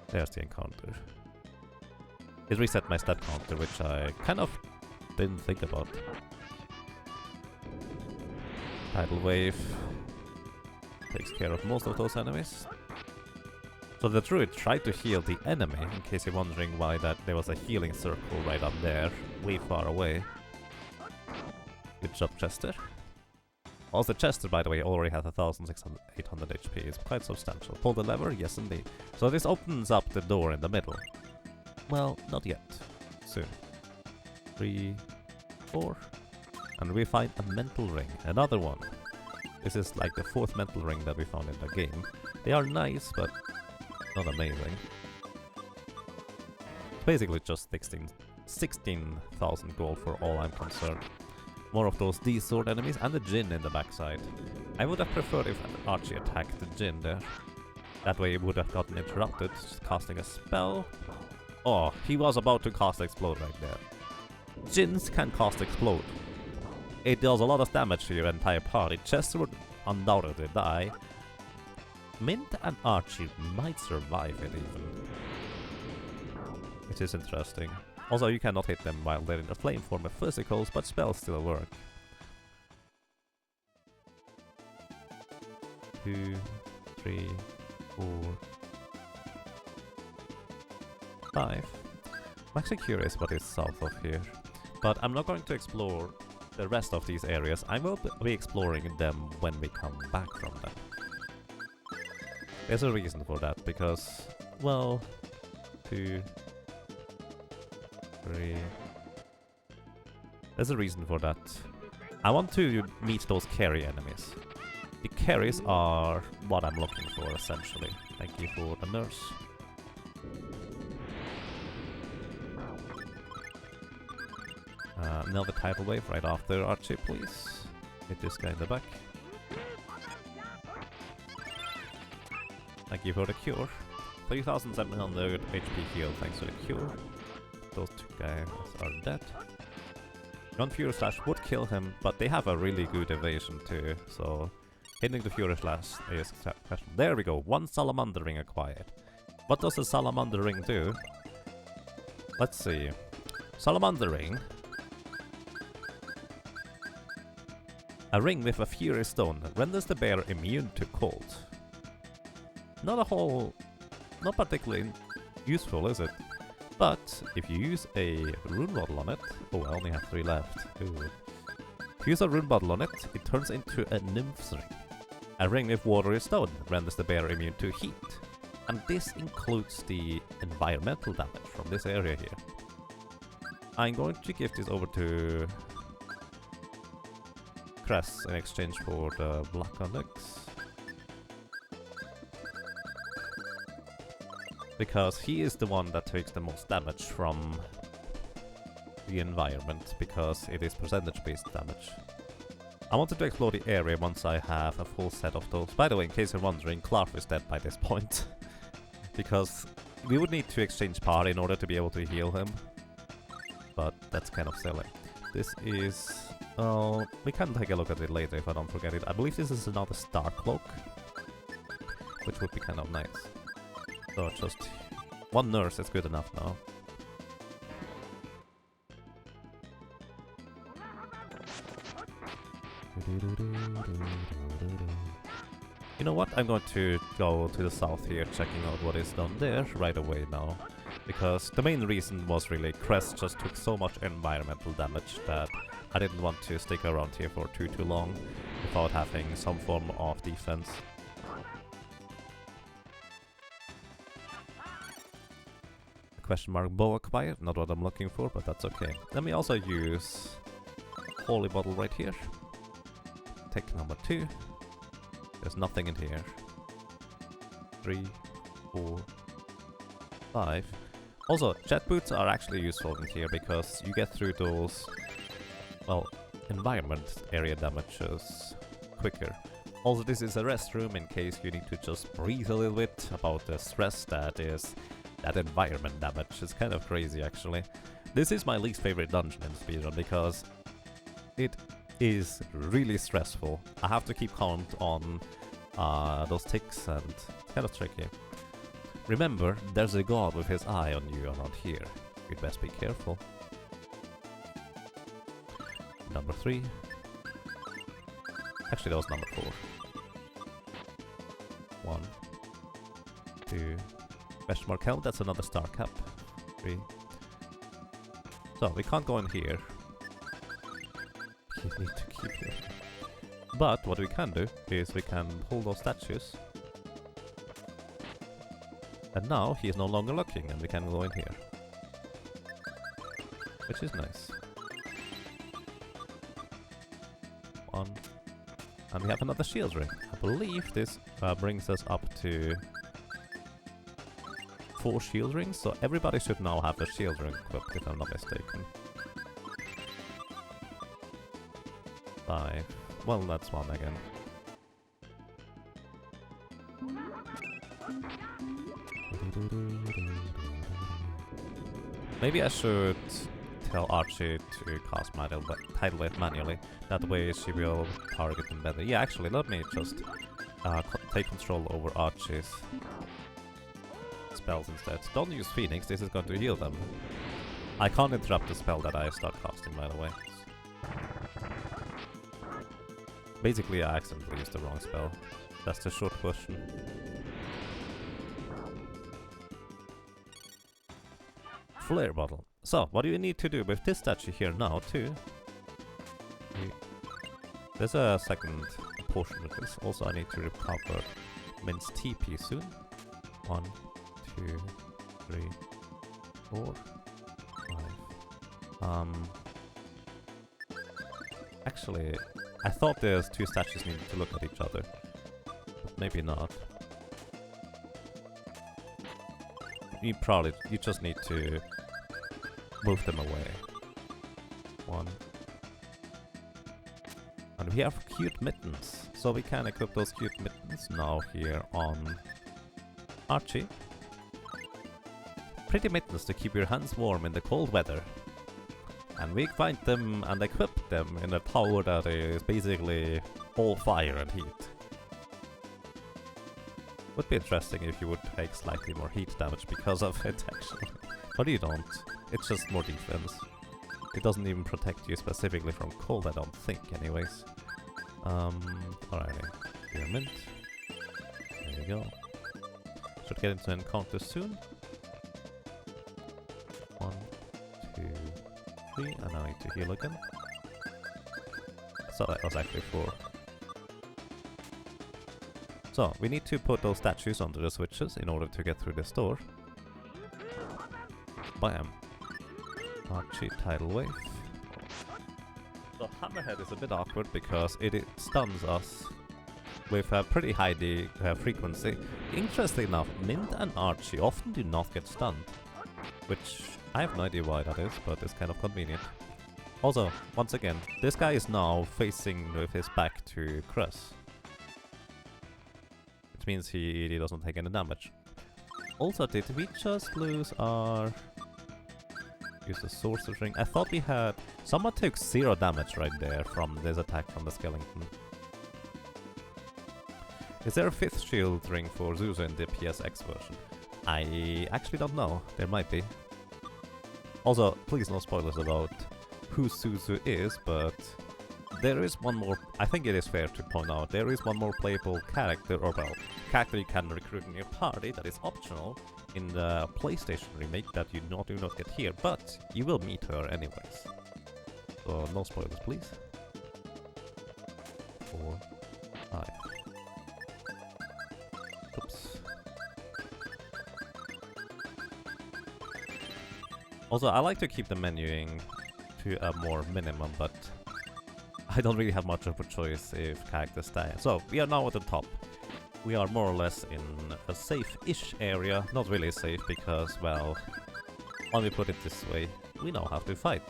There's the encounter. It reset my stat counter, which I kind of didn't think about. Tidal wave takes care of most of those enemies. So the druid tried to heal the enemy, in case you're wondering why there was a healing circle right up there, way far away. Good job, Chester. Also, Chester, by the way, already has 1,800 HP. It's quite substantial. Pull the lever? Yes, indeed. So this opens up the door in the middle. Well, not yet. Soon. 3, 4. And we find a mental ring. Another one. This is like the 4th mental ring that we found in the game. They are nice, but not amazing. It's basically just 16,000 gold for all I'm concerned. More of those D-sword enemies and the Djinn in the backside. I would have preferred if Archie attacked the Djinn there. That way it would have gotten interrupted, just casting a spell. Oh, he was about to cast Explode right there. Djinns can cast Explode. It does a lot of damage to your entire party. Chester would undoubtedly die. Mint and Archie might survive it even. It is interesting. Also, you cannot hit them while they're in the flame form of physicals, but spells still work. 2, 3, 4, 5. I'm actually curious what is south of here. But I'm not going to explore the rest of these areas. I will be exploring them when we come back from them. There's a reason for that, because, well, 2, 3. There's a reason for that. I want to meet those carry enemies. The carries are what I'm looking for, essentially. Thank you for the nurse. Another tidal wave right after Archie, please. Hit this guy in the back. Thank you for the cure. 3,700 HP heal thanks to the cure. Those 2 guys are dead. Gun Fury Slash would kill him, but they have a really good evasion too, so hitting the Fury Slash is question. There we go, 1 Salamander Ring acquired. What does the Salamander Ring do? Let's see. Salamander Ring. A ring with a Fury Stone renders the bear immune to cold. Not particularly useful, is it? But if you use a rune bottle on it... Oh, I only have 3 left. Ooh. If you use a rune bottle on it, it turns into a nymph's ring. A ring with watery stone renders the bear immune to heat. And this includes the environmental damage from this area here. I'm going to give this over to Cress in exchange for the Black Onyx. Because he is the one that takes the most damage from the environment, because it is percentage-based damage. I wanted to explore the area once I have a full set of those. By the way, in case you're wondering, Clark is dead by this point. Because we would need to exchange party in order to be able to heal him. But that's kind of silly. This is... Oh, we can take a look at it later if I don't forget it. I believe this is another Star Cloak, which would be kind of nice. So just 1 nurse is good enough now. You know what? I'm going to go to the south here, checking out what is done there right away now. Because the main reason was really Crest just took so much environmental damage that I didn't want to stick around here for too long without having some form of defense. Question mark bow acquired, not what I'm looking for, but that's okay. Let me also use Holy Bottle right here. Take number 2. There's nothing in here. 3, 4, 5. Also, jet boots are actually useful in here because you get through those, well, environment area damages quicker. Also, this is a restroom in case you need to just breathe a little bit about the stress that is that environment damage. It's kind of crazy, actually. This is my least favorite dungeon in speedrun because it is really stressful. I have to keep count on those ticks and it's kind of tricky. Remember, there's a god with his eye on you around here. You'd best be careful. Number 3. Actually, that was number 4. 1, 2, question mark count, that's another star cap. 3. So, we can't go in here. We need to keep here. But, what we can do is we can pull those statues. And now, he is no longer looking and we can go in here. Which is nice. 1. And we have another shield ring. I believe this brings us up to 4 shield rings, so everybody should now have a shield ring equipped if I'm not mistaken. 5. Well, that's 1 again. Maybe I should tell Archie to cast my tidal wave manually. That way she will target them better. Yeah, actually, let me just take control over Archie's spells instead. Don't use Phoenix, this is going to heal them. I can't interrupt the spell that I start casting, by the way. Basically, I accidentally used the wrong spell. That's the short version. Flare bottle. So, what do you need to do with this statue here now, too? There's a second portion of this. Also, I need to recover Min's TP soon. 1, 2, 3, 4, 5. Actually, I thought there's 2 statues needed to look at each other. But maybe not. You just need to move them away. 1. And we have cute mittens, so we can equip those cute mittens now here on Archie. Pretty mittens to keep your hands warm in the cold weather. And we find them and equip them in a tower that is basically all fire and heat. Would be interesting if you would take slightly more heat damage because of it, actually. But you don't. It's just more defense. It doesn't even protect you specifically from cold, I don't think, anyways. Alrighty. Here, mint. There you go. Should get into encounter soon. 1, 2, 3, and now I need to heal again. So that was actually 4. So, we need to put those statues onto the switches in order to get through this door. Bam! Archie tidal wave. So Hammerhead is a bit awkward because it stuns us with a pretty high frequency. Interestingly enough, Mint and Archie often do not get stunned, which I have no idea why that is, but it's kind of convenient. Also, once again, this guy is now facing with his back to Cress, which means he doesn't take any damage. Also, did we just lose our... Use the Sorcerer's Ring? I thought we had... Someone took 0 damage right there from this attack from the skeleton. Is there a 5th shield ring for Zuzu in the PSX version? I actually don't know. There might be. Also, please no spoilers about who Zuzu is, but... There is one more... I think it is fair to point out, there is one more playable character, or well, character you can recruit in your party that is optional in the PlayStation remake that you do not get here, but you will meet her anyways. So no spoilers, please. 4, 5. Oops. Also, I like to keep the menuing to a more minimum, but I don't really have much of a choice if characters die. So, we are now at the top. We are more or less in a safe-ish area. Not really safe because, well, when we put it this way, we know how to fight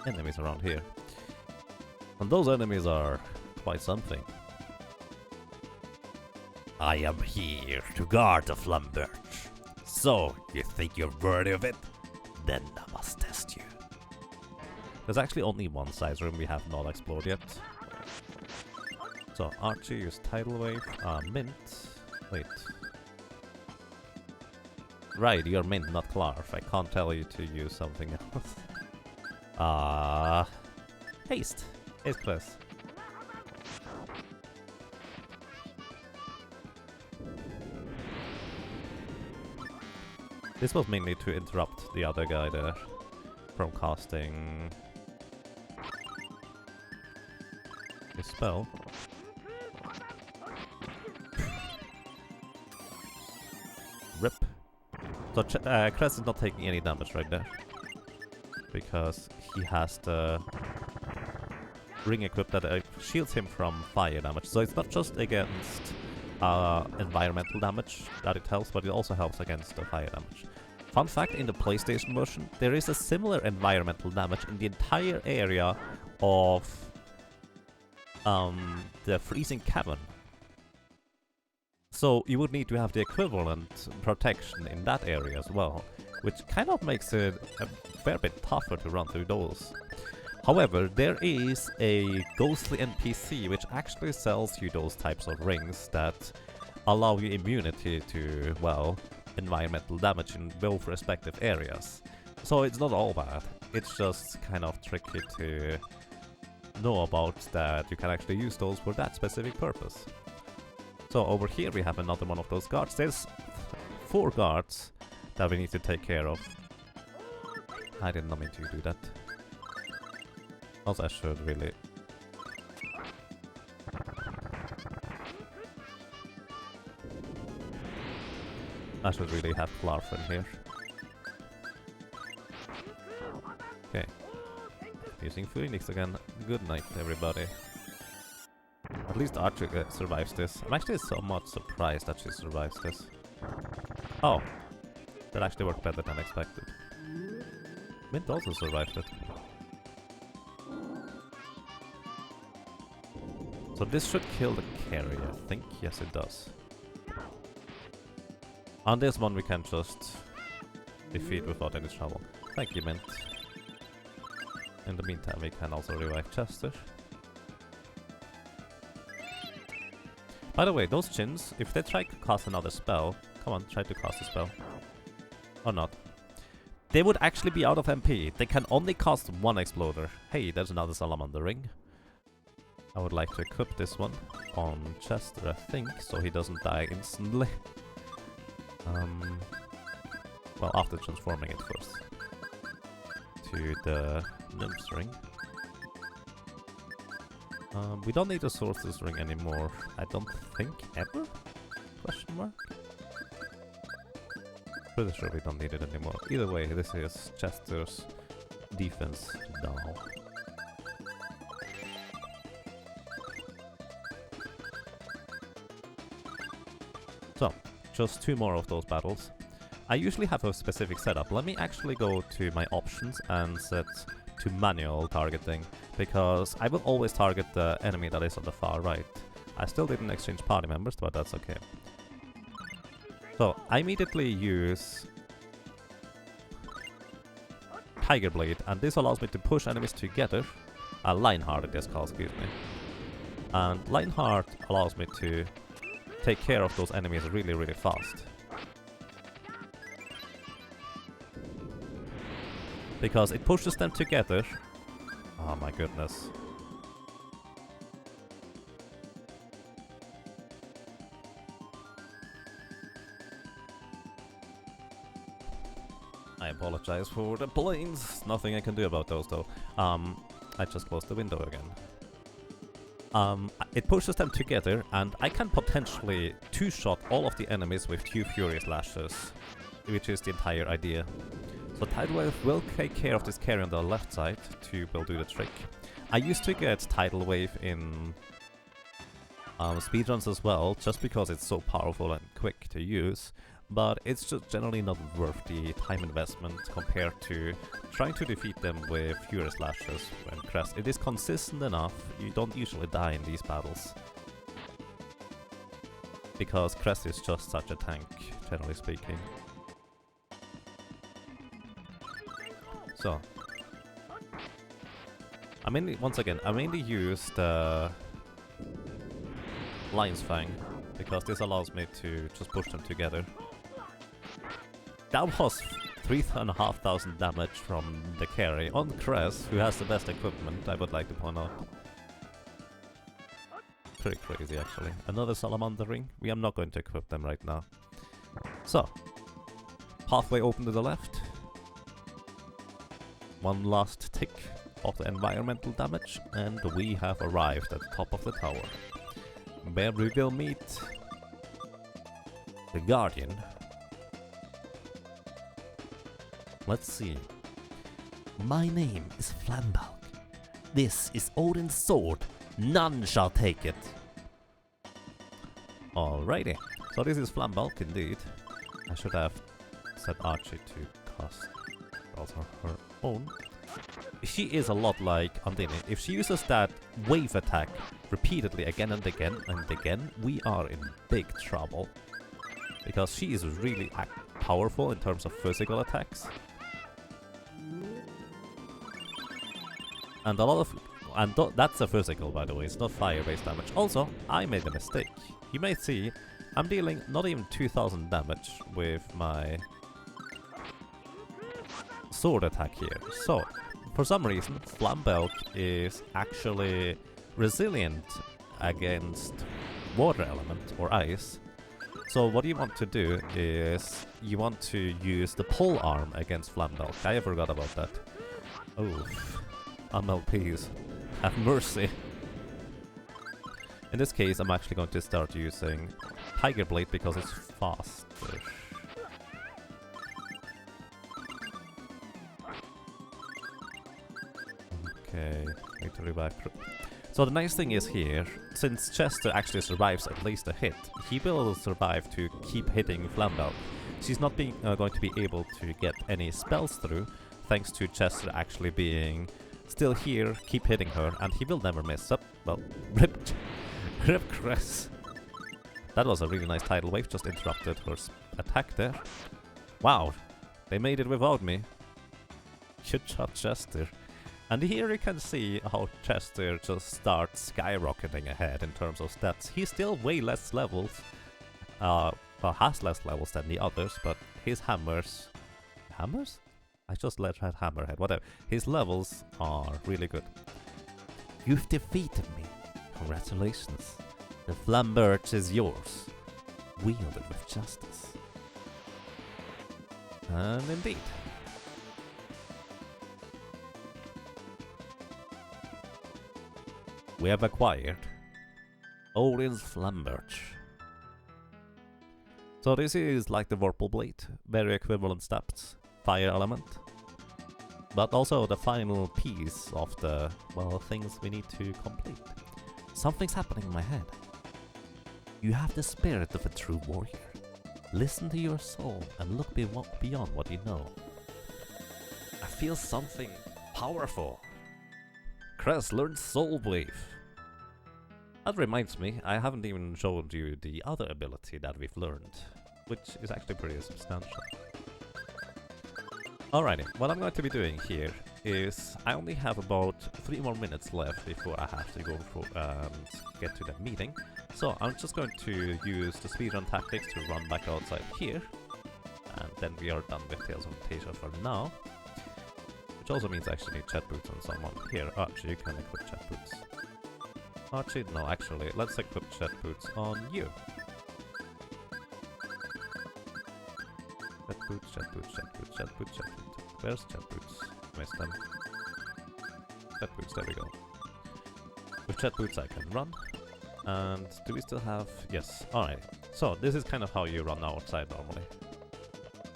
enemies around here. And those enemies are quite something. I am here to guard the Flamberge. So, you think you're worthy of it? Then I must test you. There's actually only one size room we have not explored yet. So, Archie, use Tidal Wave. Mint. Wait. Right, you're Mint, not Clarf. I can't tell you to use something else. Haste. Haste class. This was mainly to interrupt the other guy there from casting his spell. Rip. So Crest is not taking any damage right there, because he has the ring equipped that shields him from fire damage. So it's not just against environmental damage that it helps, but it also helps against the fire damage. Fun fact, in the PlayStation version, there is a similar environmental damage in the entire area of the freezing cavern. So you would need to have the equivalent protection in that area as well, which kind of makes it a fair bit tougher to run through those. However, there is a ghostly NPC which actually sells you those types of rings that allow you immunity to, well, environmental damage in both respective areas. So it's not all bad, it's just kind of tricky to know about that you can actually use those for that specific purpose. So over here we have another one of those guards. There's 4 guards that we need to take care of. I did not mean to do that. Also, I should really... have Clarf in here. Okay. Using Phoenix again. Good night, everybody. At least Archie survives this. I'm actually somewhat surprised that she survives this. Oh. That actually worked better than expected. Mint also survived it. So this should kill the carry, I think. Yes, it does. On this one we can just defeat without any trouble. Thank you, Mint. In the meantime, we can also revive Chester. By the way, those chins, if they try to cast another spell... Come on, try to cast a spell. Or not. They would actually be out of MP. They can only cast one exploder. Hey, there's another Salamander ring. I would like to equip this one on Chester, I think, so he doesn't die instantly. Well, after transforming it first. To the Nymph's ring. We don't need the Sorcerer's ring anymore, I don't think, ever? Question mark? Pretty sure we don't need it anymore. Either way, this is Chester's defense now. So, just 2 more of those battles. I usually have a specific setup. Let me actually go to my options and set to manual targeting, because I will always target the enemy that is on the far right. I still didn't exchange party members, but that's okay. So, I immediately use Tiger Blade, and this allows me to push enemies together. Lionheart it is called, excuse me. And Lionheart allows me to take care of those enemies really, really fast. Because it pushes them together. Oh my goodness. I apologize for the planes. Nothing I can do about those though. I just closed the window again. It pushes them together, and I can potentially 2-shot all of the enemies with 2 Furious Lashes, which is the entire idea. So Tidal Wave will take care of this carry on the left side will do the trick. I used to get Tidal Wave in speedruns as well, just because it's so powerful and quick to use, but it's just generally not worth the time investment compared to trying to defeat them with Furious Lashes when Crest. It is consistent enough, you don't usually die in these battles. because Cress is just such a tank, generally speaking. So, I mainly, once again, I mainly use the Lion's Fang, because this allows me to just push them together. That was 3,500 damage from the carry on Cress, who has the best equipment, I would like to point out. Pretty crazy, actually. Another Salamander ring. We are not going to equip them right now. So, pathway open to the left. One last tick of the environmental damage, and we have arrived at the top of the tower, where we will meet the Guardian. Let's see. My name is Flambalk. This is Odin's sword. None shall take it. Alrighty. So this is Flambalk indeed. I should have set Archie to cast also her own. She is a lot like Undine. If she uses that wave attack repeatedly again and again and again, we are in big trouble. Because she is really powerful in terms of physical attacks. And a lot of... And that's a physical, by the way, it's not fire-based damage. Also, I made a mistake. You may see, I'm dealing not even 2000 damage with my sword attack here. So, for some reason, Flambalk is actually resilient against water element or ice. So what you want to do is you want to use the pole arm against Flambalk. I forgot about that. Oh, MLPs. Have mercy. In this case, I'm actually going to start using Tiger Blade because it's faster. Okay, need to revive. So the nice thing is here, since Chester actually survives at least a hit, he will survive to keep hitting Flambalk. She's not being going to be able to get any spells through, thanks to Chester actually being still here, keep hitting her, and he will never miss up. Well, rip Cress. That was a really nice tidal wave, just interrupted her attack there. Wow, they made it without me. Good job, Chester. And here you can see how Chester just starts skyrocketing ahead in terms of stats. He's still way less levels, well, has less levels than the others, but his hammers... Hammers? I just let her hammerhead, whatever. His levels are really good. You've defeated me. Congratulations. The Flamberge is yours. Wielded with justice. And indeed. We have acquired Odin's Flamberge. So this is like the Vorpal Blade, very equivalent stats. Fire element, but also the final piece of the, well, things we need to complete. Something's happening in my head. You have the spirit of a true warrior. Listen to your soul and look beyond what you know. I feel something powerful. Cress learned Soul Wave. That reminds me, I haven't even showed you the other ability that we've learned, which is actually pretty substantial. Alrighty, what I'm going to be doing here is I only have about 3 more minutes left before I have to go for, get to the meeting. So I'm just going to use the speedrun tactics to run back outside here. And then we are done with Tales of Phantasia for now. Which also means I actually need chat boots on someone. Here, Archie, you can equip chat boots. Archie, no, actually, let's equip chat boots on you. Chat boots, chat boots, chat boots, chat boots, chat boots. Where's chat boots? Missed them. Chat boots, there we go. With chat boots I can run. And do we still have... Yes, alright. So, this is kind of how you run outside normally.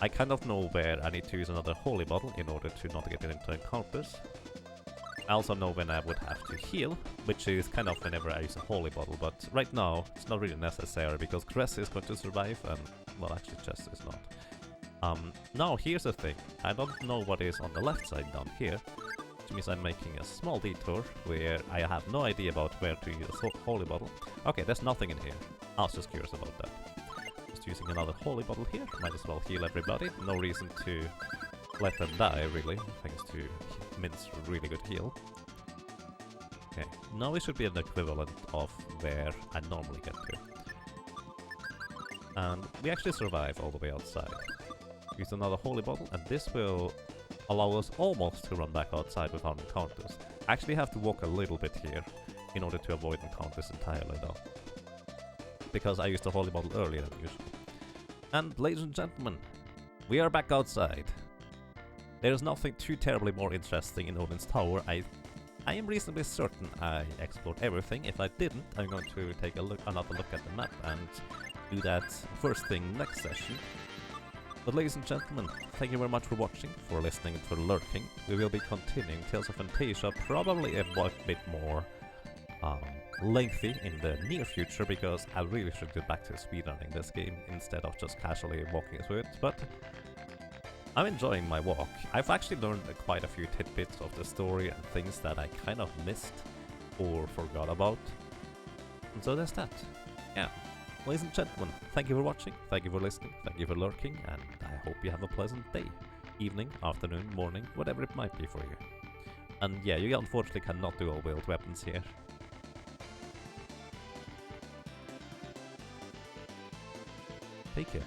I kind of know where I need to use another holy bottle in order to not get into encounters. I also know when I would have to heal, which is kind of whenever I use a holy bottle, but right now it's not really necessary because Cress is going to survive and, well, actually Chest is not. Now here's the thing, I don't know what is on the left side down here, which means I'm making a small detour where I have no idea about where to use holy bottle. Okay, there's nothing in here. I was just curious about that. Just using another holy bottle here. Might as well heal everybody. No reason to let them die, really, thanks to Mint's really good heal. Okay, now we should be an equivalent of where I normally get to. And we actually survive all the way outside. Use another holy bottle, and this will allow us almost to run back outside without encounters. I actually have to walk a little bit here in order to avoid encounters entirely though. Because I used the holy bottle earlier than usual. And ladies and gentlemen, we are back outside. There is nothing too terribly more interesting in Odin's Tower. I am reasonably certain I explored everything. If I didn't, I'm going to take another look at the map and do that first thing next session. But ladies and gentlemen, thank you very much for watching, for listening, and for lurking. We will be continuing Tales of Phantasia, probably a bit more lengthy in the near future, because I really should get back to speedrunning this game instead of just casually walking through it. But I'm enjoying my walk. I've actually learned quite a few tidbits of the story and things that I kind of missed or forgot about. And so there's that. Yeah. Ladies and gentlemen, thank you for watching, thank you for listening, thank you for lurking, and I hope you have a pleasant day, evening, afternoon, morning, whatever it might be for you. And yeah, you unfortunately cannot do all wield weapons here. Take care.